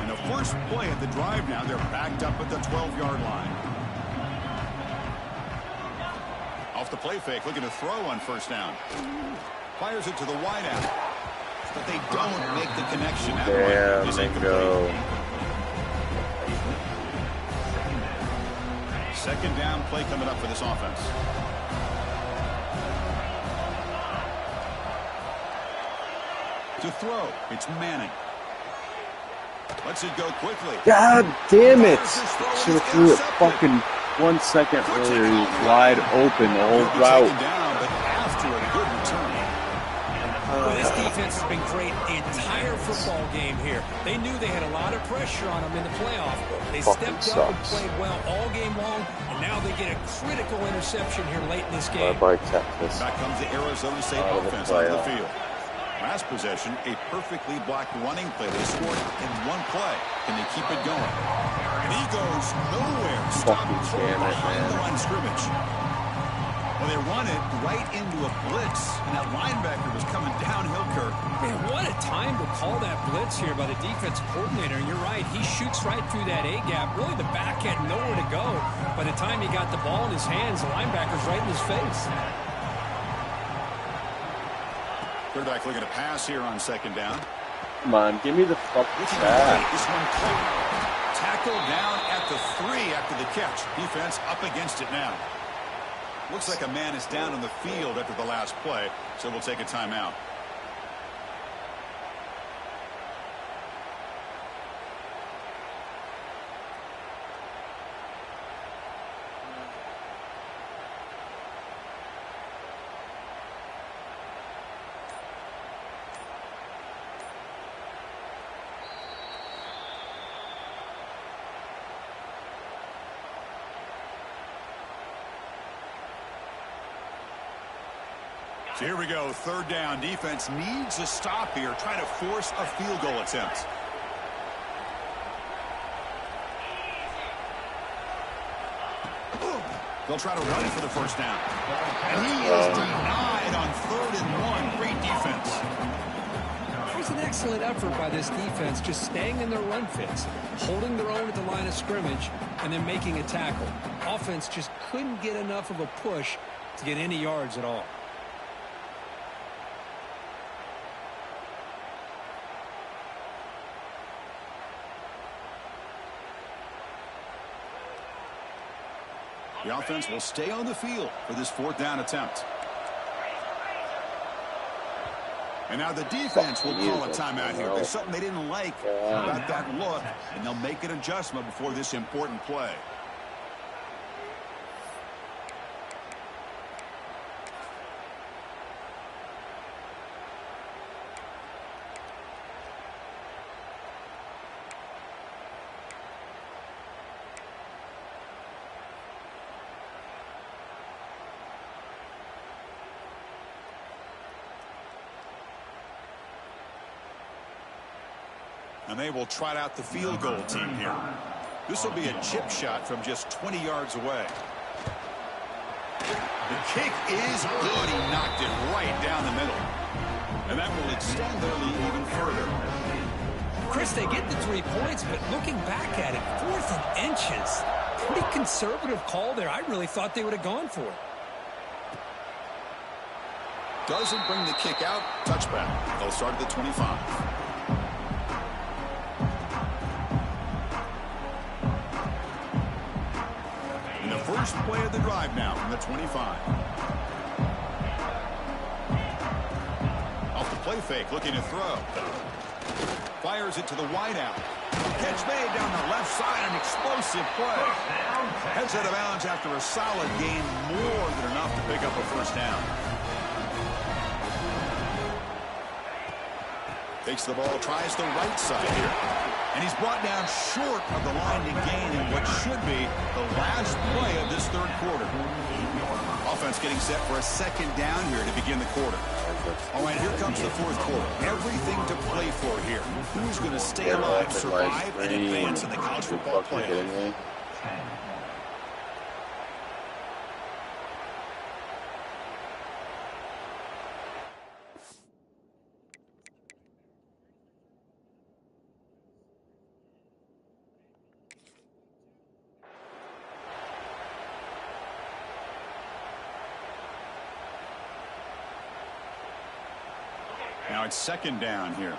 And the first play at the drive now, they're backed up at the 12-yard line. Off the play fake, looking to throw on first down. Fires it to the wideout. But they don't make the connection. Damn, bingo. Second down play coming up for this offense. To throw, it's Manning. Lets it go quickly. God damn it! Should have threw it fucking 1 second earlier. He was wide open the whole route. Down, but after a good return. Well, this defense has been great the entire football game here. They knew they had a lot of pressure on them in the playoff. They stepped up and played well all game long, and now they get a critical interception here late in this game. Bye-bye, Texas. Back comes the Arizona State offense onto the field. Last possession, a perfectly blocked running play. They scored in one play. Can they keep it going? And he goes nowhere. Stopped behind the line of scrimmage. Well, they run it right into a blitz, and that linebacker was coming downhill, Kirk. Man, what a time to call that blitz here by the defense coordinator. And you're right, he shoots right through that A-gap. Really, the back had nowhere to go. By the time he got the ball in his hands, the linebacker's right in his face. Quarterback looking to pass here on second down. Come on, give me the fucking sack. This one caught. Tackled down at the 3 after the catch. Defense up against it now. Looks like a man is down on the field after the last play, so we'll take a timeout. So here we go, third down. Defense needs a stop here, trying to force a field goal attempt. They'll try to run it for the first down. And he is denied on 3rd and 1. Great defense. It was an excellent effort by this defense, just staying in their run fits, holding their own at the line of scrimmage, and then making a tackle. Offense just couldn't get enough of a push to get any yards at all. The offense will stay on the field for this 4th down attempt. And now the defense will call a timeout here. There's something they didn't like about that look, and they'll make an adjustment before this important play. And they will trot out the field goal team here. This will be a chip shot from just 20 yards away. The kick is good. He knocked it right down the middle. And that will extend their lead even further. Chris, they get the 3 points, but looking back at it, 4th and inches. Pretty conservative call there. I really thought they would have gone for it. Doesn't bring the kick out. Touchback. They'll start at the 25. First play of the drive now from the 25. Off the play fake, looking to throw. Fires it to the wideout. Catch made down the left side, an explosive play. Heads out of bounds after a solid gain, more than enough to pick up a first down. Takes the ball, tries the right side here. And he's brought down short of the line to gain in what should be the last play of this third quarter. Offense getting set for a second down here to begin the quarter. All right, here comes the fourth quarter. Everything to play for here. Who's going to stay alive, survive, and advance in the college football playoff? Now it's second down here.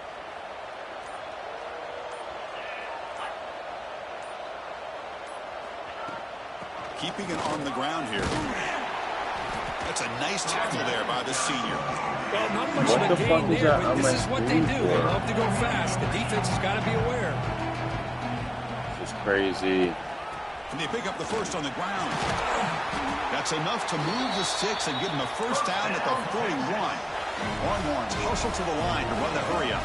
Keeping it on the ground here. That's a nice tackle there by the senior. Well, not much of a gain there, but this is what they do. They love to go fast. The defense has got to be aware. This is crazy. Can they pick up the first on the ground? That's enough to move the sticks and give them a first down at the 41. Longhorns hustle to the line to run the hurry up.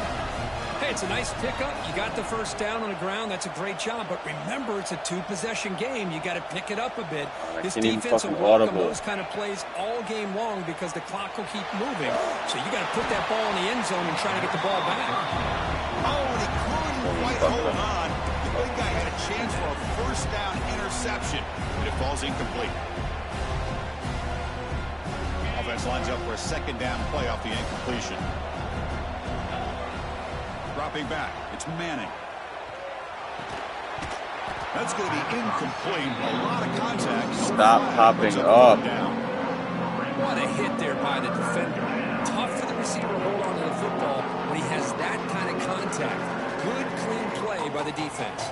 Hey, it's a nice pickup. You got the first down on the ground. That's a great job. But remember, it's a two-possession game. You got to pick it up a bit. This defense will welcome those kind of plays all game long because the clock will keep moving. So you got to put that ball in the end zone and try to get the ball back. Oh, and he couldn't quite hold on. The big guy had a chance for a first down interception, but it falls incomplete. Offense lines up for a second down play off the incompletion. Dropping back, it's Manning. That's going to be incomplete. A lot of contact. Stop popping up. What a hit there by the defender. Tough for the receiver to hold on to the football when he has that kind of contact. Good, clean play by the defense.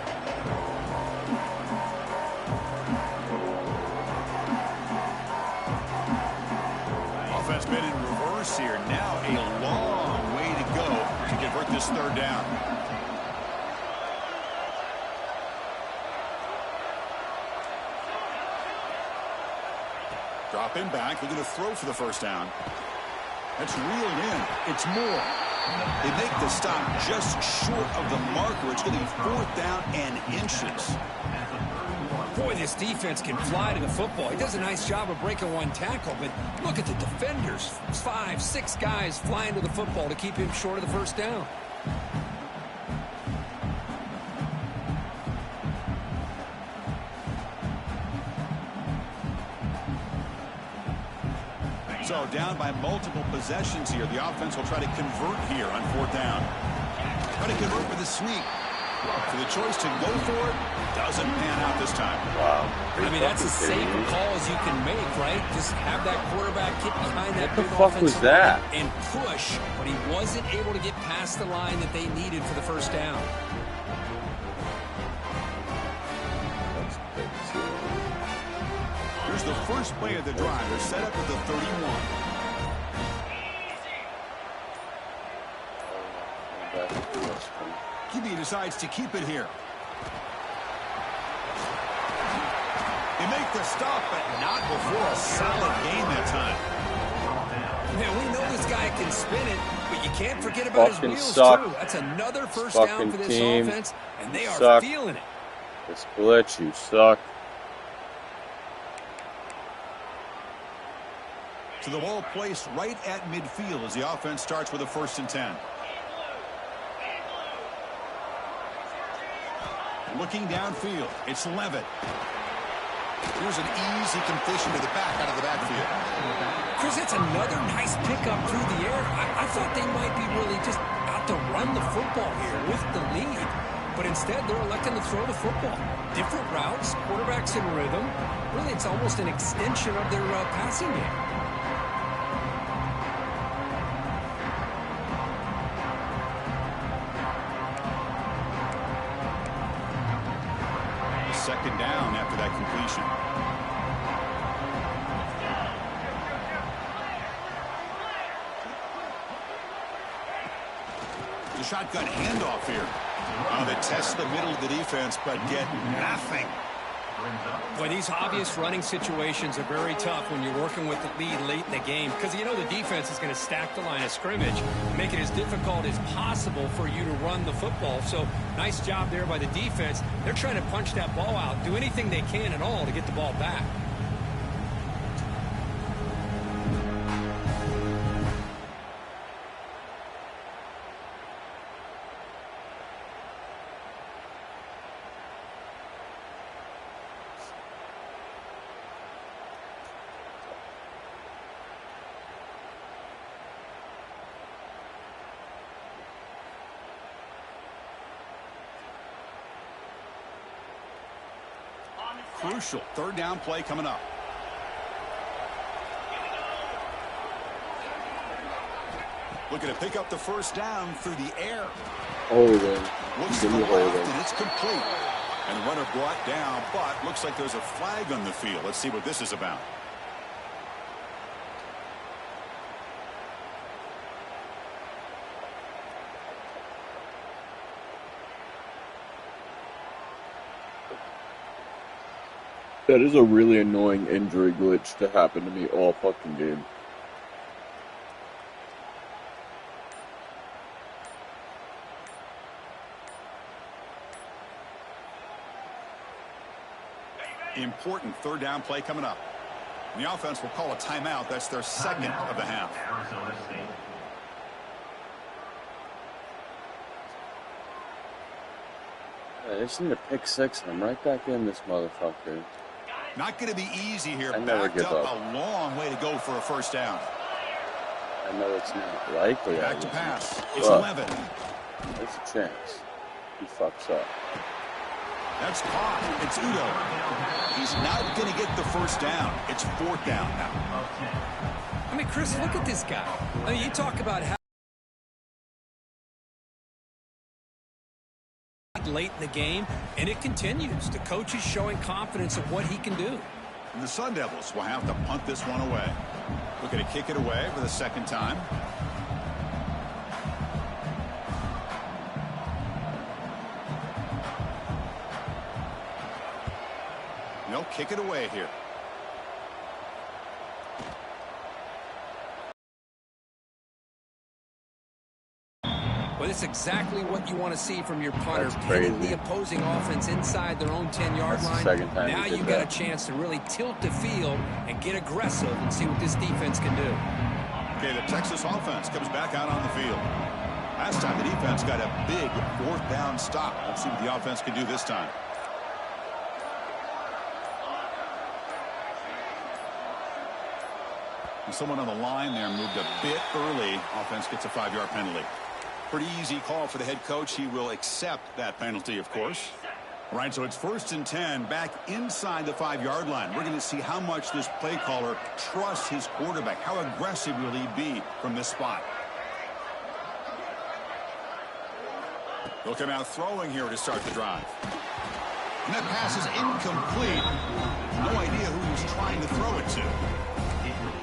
Offense been in reverse here. Now a long way to go to convert this third down. Dropping back, looking to throw for the first down. That's reeled in. It's more. They make the stop just short of the marker. It's going to be fourth down and inches. Boy, this defense can fly to the football. He does a nice job of breaking one tackle, but look at the defenders. 5, 6 guys flying to the football to keep him short of the first down. So down by multiple possessions here. The offense will try to convert here on fourth down. Try to convert with a sneak. So the choice to go for it doesn't pan out this time. Wow. I mean, that's as safe a call as you can make, right? Just have that quarterback get behind that big What the fuck was that? and push, but he wasn't able to get past the line that they needed for the first down. Here's the first play of the drive. They're set up at the 31. QB decides to keep it here. They make the stop, but not before a solid gain that time. Man, we know this guy can spin it, but you can't forget about his wheels, too. That's another first down for this offense, and they are feeling it. This glitch, you suck. So the ball placed right at midfield as the offense starts with a 1st and 10. Looking downfield, it's Levitt. Here's an easy completion to the back out of the backfield. Chris, it's another nice pickup through the air. I thought they might be really just out to run the football here with the lead. But instead, they're electing to throw the football. Different routes, quarterbacks in rhythm. Really, it's almost an extension of their passing game. Second down after that completion. The shotgun handoff here. They test the middle of the defense, but get nothing. Boy, these obvious running situations are very tough when you're working with the lead late in the game because you know the defense is going to stack the line of scrimmage and make it as difficult as possible for you to run the football. So nice job there by the defense. They're trying to punch that ball out, do anything they can at all to get the ball back. Crucial third down play coming up. Looking to pick up the first down through the air. Holding. Looks to the left, and it's complete. And the runner brought down, but looks like there's a flag on the field. Let's see what this is about. That is a really annoying injury glitch to happen to me all fucking game. Important third down play coming up. And the offense will call a timeout. That's their second of the half. Arizona State. I just need a pick six and I'm right back in this motherfucker. Not going to be easy here. I never Backed give up up. a long way to go for a first down. I know it's not likely. Back to I pass. It's But 11. there's a chance. He fucks up. That's caught. It's Udo. He's not going to get the first down. It's fourth down now. I mean, Chris, look at this guy. I mean, you talk about how late in the game, and it continues. The coach is showing confidence of what he can do. And the Sun Devils will have to punt this one away. Looking to kick it away for the second time. No, kick it away here. Well, that's exactly what you want to see from your punter. That's Pinning crazy. the opposing offense inside their own 10-yard That's the line. second time Now he did you got that. a chance to really tilt the field and get aggressive and see what this defense can do. Okay, the Texas offense comes back out on the field. Last time the defense got a big fourth down stop. Let's see what the offense can do this time. And someone on the line there moved a bit early. Offense gets a 5-yard penalty. Pretty easy call for the head coach. He will accept that penalty, of course. All right, so it's 1st and 10 back inside the 5-yard line. We're going to see how much this play caller trusts his quarterback. How aggressive will he be from this spot? He'll come out throwing here to start the drive. And that pass is incomplete. No idea who he was trying to throw it to.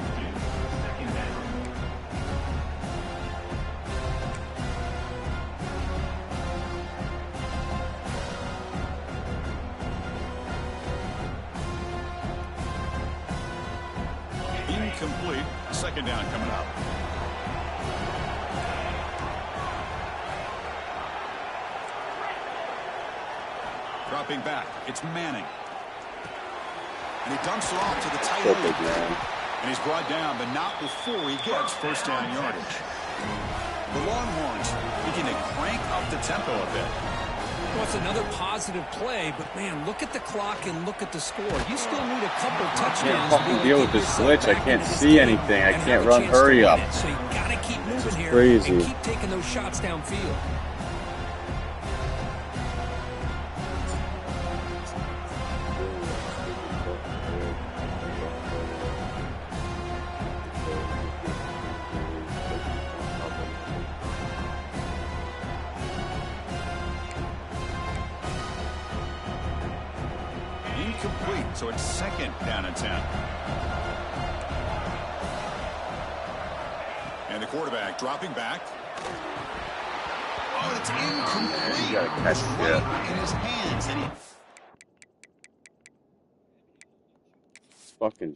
Incomplete. Second down coming up. Dropping back. It's Manning. And he dumps it off to the tight Perfect, end. man. And he's brought down, but not before he gets first down yardage. The Longhorns beginning to crank up the tempo a bit. Well, it's another positive play, but, man, look at the clock and look at the score. You still need a couple touchdowns. I can't to be fucking able to deal get with this yourself glitch. I back can't into this see game anything. I and can't have a run. chance to Hurry win up. it. So you got to keep moving here crazy. and keep taking those shots downfield. Incomplete, so it's second down and 10. And the quarterback dropping back. Oh, it's incomplete. You gotta catch It's it, right yeah. in his hands. And fucking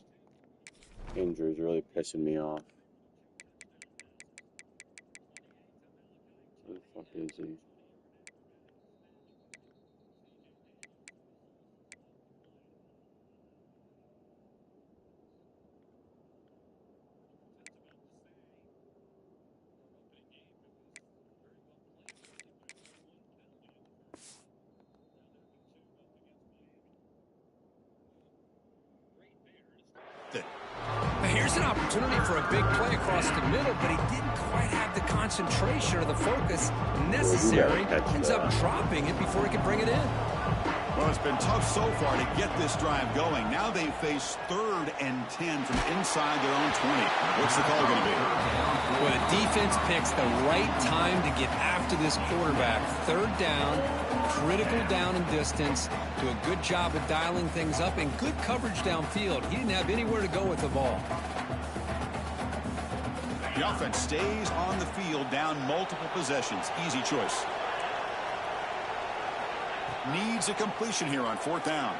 injury is really pissing me off. Where the fuck is he? Here's an opportunity for a big play across the middle, but he didn't quite have the concentration or the focus necessary. Ends up dropping it before he could bring it in. Well, it's been tough so far to get this drive going. Now they face 3rd and 10 from inside their own 20. What's the call going to be? Well, the defense picks the right time to get after this quarterback. 3rd down, critical down and distance. Do a good job of dialing things up and good coverage downfield. He didn't have anywhere to go with the ball. The offense stays on the field down multiple possessions. Easy choice. Needs a completion here on 4th down.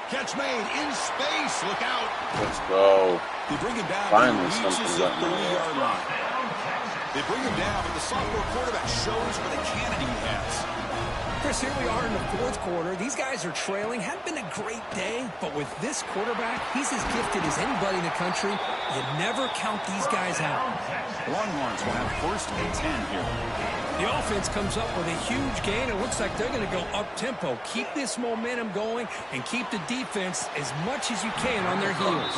Catch made in space. Look out. Let's go. They bring him down. Finally, He reaches something the got me. 30-yard line. They bring him down, but the sophomore quarterback shows what a cannon he has. Chris, here we are in the 4th quarter. These guys are trailing. Hadn't been a great day, but with this quarterback, he's as gifted as anybody in the country. You never count these guys out. Longhorns will have 1st and 10 here. The offense comes up with a huge gain. It looks like they're going to go up-tempo. Keep this momentum going and keep the defense as much as you can on their heels.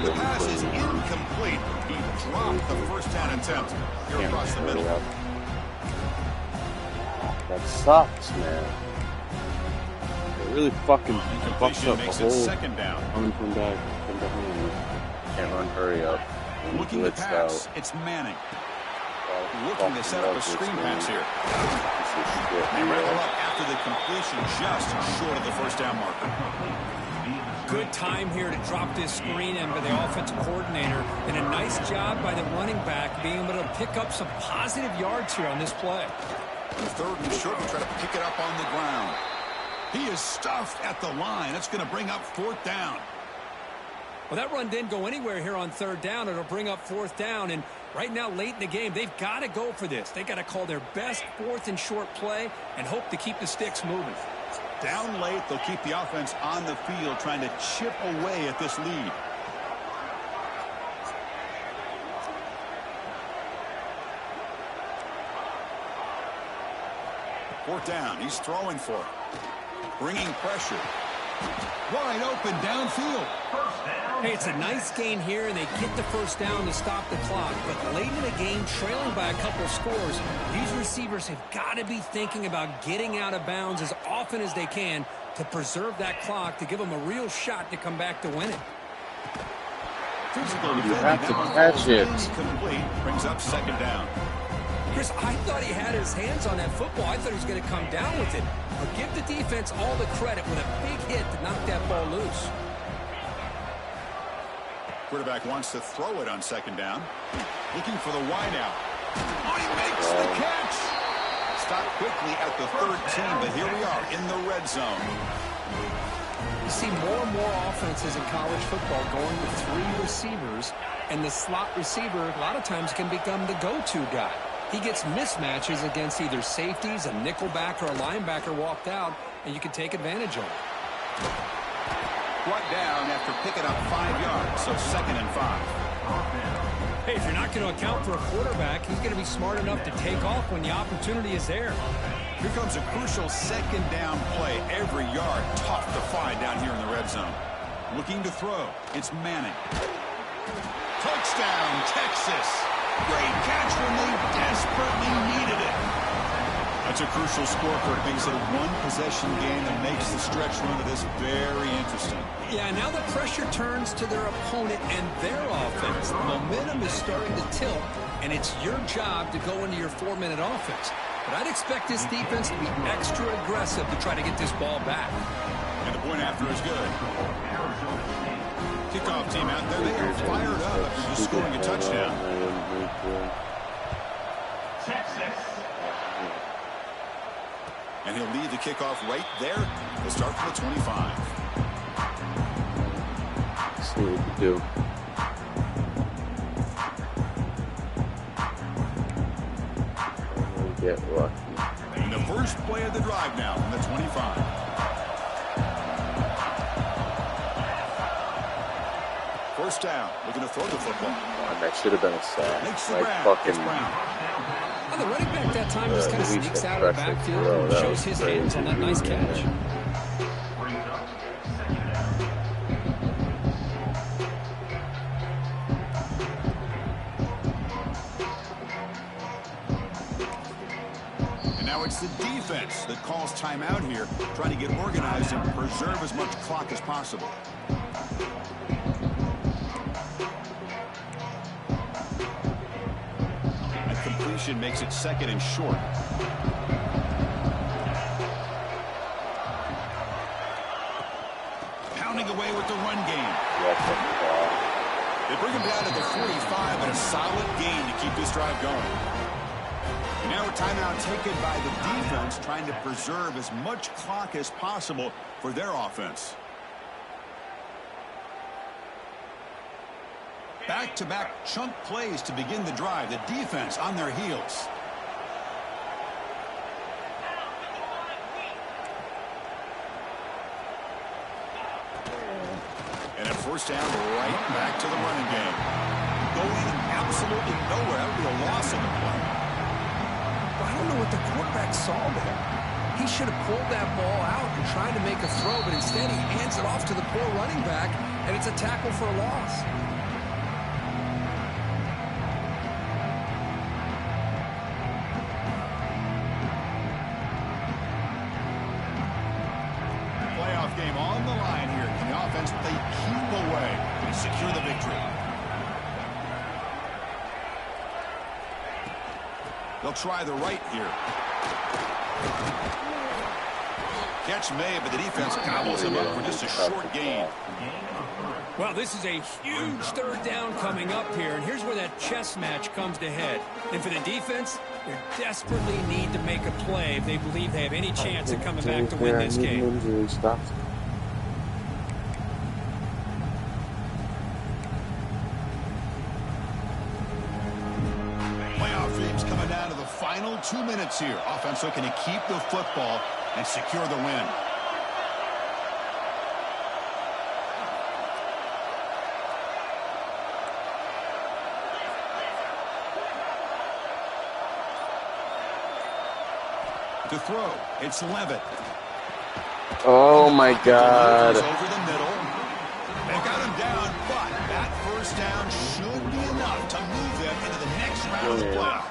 The pass is incomplete. He dropped the first down attempt here across the middle. That sucks, man. It really fucking fucks up the Makes whole it 2nd down. coming from behind. Can't run, hurry up. Looking to Blitzed pass. out. It's Manning. Looking Fucking to set up a love this screen man. pass here. Piece of shit, They man. level up after the completion just short of the first down marker. Good time here to drop this screen in by the offensive coordinator, and a nice job by the running back being able to pick up some positive yards here on this play. 3rd and short, we try to pick it up on the ground. He is stuffed at the line. That's going to bring up 4th down. Well, that run didn't go anywhere here on 3rd down. It'll bring up 4th down, and right now, late in the game, they've got to go for this. They've got to call their best 4th and short play and hope to keep the sticks moving. Down late, they'll keep the offense on the field trying to chip away at this lead. Fourth down, he's throwing for it. Bringing pressure. Wide open downfield. Hey, it's a nice gain here, and they get the first down to stop the clock. But late in the game, trailing by a couple scores, these receivers have got to be thinking about getting out of bounds as often as they can to preserve that clock, to give them a real shot to come back to win it. You have to catch it. Complete. Brings up 2nd down. Chris, I thought he had his hands on that football. I thought he was going to come down with it. But give the defense all the credit with a big hit to knock that ball loose. Quarterback wants to throw it on 2nd down. Looking for the wideout. Oh, he makes the catch. Stopped quickly at the 13, but here we are in the red zone. You see more and more offenses in college football going with 3 receivers, and the slot receiver a lot of times can become the go-to guy. He gets mismatches against either safeties, a nickelback, or a linebacker walked out, and you can take advantage of it. Brought down after picking up 5 yards, so 2nd and 5. Hey, if you're not going to account for a quarterback, he's going to be smart enough to take off when the opportunity is there. Here comes a crucial 2nd down play. Every yard tough to find down here in the red zone. Looking to throw. It's Manning. Touchdown, Texas. Great catch when they desperately needed it. That's a crucial score for it. Makes it a 1-possession game that makes the stretch run of this very interesting. Yeah, now the pressure turns to their opponent and their offense. The momentum is starting to tilt, and it's your job to go into your 4-minute offense. But I'd expect this defense to be extra aggressive to try to get this ball back. And the point after is good. Kickoff team out there. They are fired up after just scoring a touchdown. And he'll lead the kickoff right there. He'll start from the 25. see what we can do. And we get lucky. And the first play of the drive now from the 25. First down, looking to throw the football. Oh, that should have been a sack. Makes the Like grab. fucking. It's Brown. Well, the running back that time just kind of at least sneaks a out of the pressure backfield throw. and That shows was his crazy. hands on that nice catch. Brings up second down. And now it's the defense that calls timeout here, trying to get organized and preserve as much clock as possible. And completion makes it second and short. Pounding away with the run game. They bring him down to the 45 and a solid gain to keep this drive going. And now a timeout taken by the defense, trying to preserve as much clock as possible for their offense. Back-to-back chunk plays to begin the drive. The defense on their heels. And at first down, right back to the running game. Going absolutely nowhere. That would be a loss in the play. I don't know what the quarterback saw there. He should have pulled that ball out and tried to make a throw, but instead he hands it off to the poor running back, and it's a tackle for a loss. Playoff game on the line here. Can the offense play keep away and secure the victory? They'll try the right here. Catch made, but the defense gobbles him up for just a short gain. Well, this is a huge third down coming up here, and here's where that chess match comes to head. And for the defense, they desperately need to make a play if they believe they have any chance of coming back to win this game. Playoff dreams coming down to the final 2 minutes here. Offense looking to keep the football and secure the win. To throw, it's Levitt. Oh my God. Over the middle. They got him down, but that first down should be enough to move them into the next round of the playoff.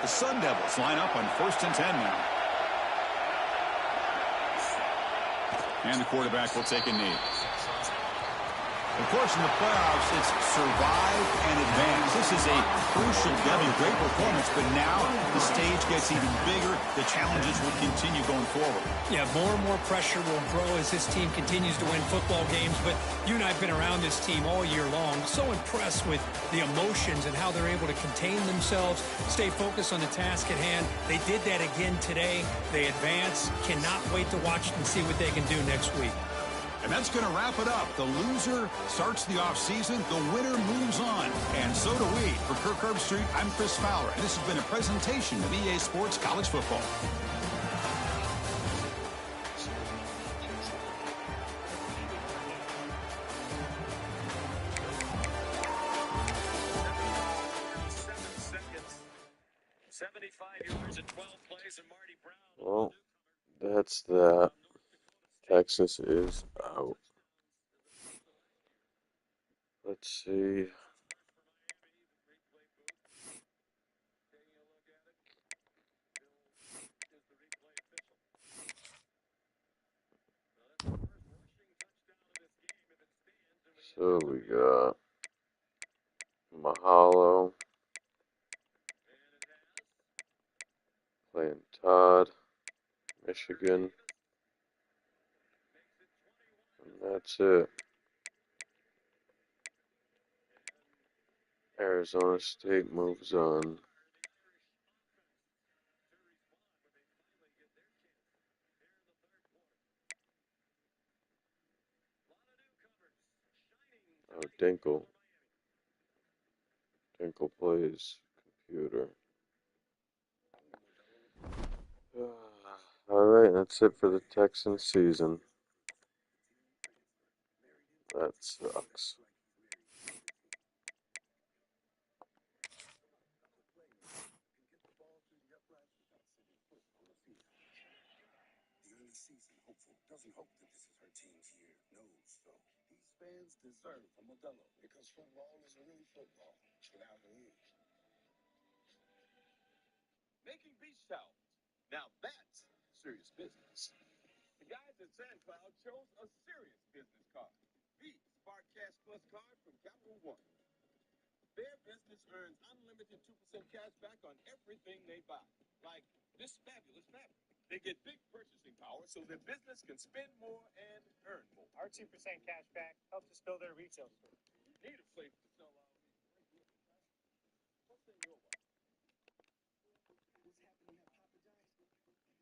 The Sun Devils line up on 1st and 10 now. And the quarterback will take a knee. Of course, in the playoffs, it's survive and advance. This is a crucial W. Great performance, but now the stage gets even bigger. The challenges will continue going forward. Yeah, more and more pressure will grow as this team continues to win football games, but you and I have been around this team all year long. So impressed with the emotions and how they're able to contain themselves, stay focused on the task at hand. They did that again today. They advance. Cannot wait to watch and see what they can do next week. And that's going to wrap it up. The loser starts the offseason. The winner moves on. And so do we. For Kirk Herbstreit, I'm Chris Fowler. And this has been a presentation of EA Sports College Football. Well, that's that. Texas is out. Let's see. So we got Mahalo playing Todd, Michigan, and that's it. Arizona State moves on. Dinkle. Dinkle plays computer. Alright, that's it for the Texans season. That sucks. The early season hopeful doesn't hope that this is her team's year. No, so these fans deserve a Modelo because football is really football without the rules. Making beach towels. Now that's serious business. The guys at SandCloud chose a serious business card. The Spark Cash Plus card from Capital One. Their business earns unlimited 2% cash back on everything they buy. Like this fabulous fabric. They get big purchasing power so their business can spend more and earn more. Our 2% cash back helps us build their retail store. Need a place to sell out. What's in your wallet?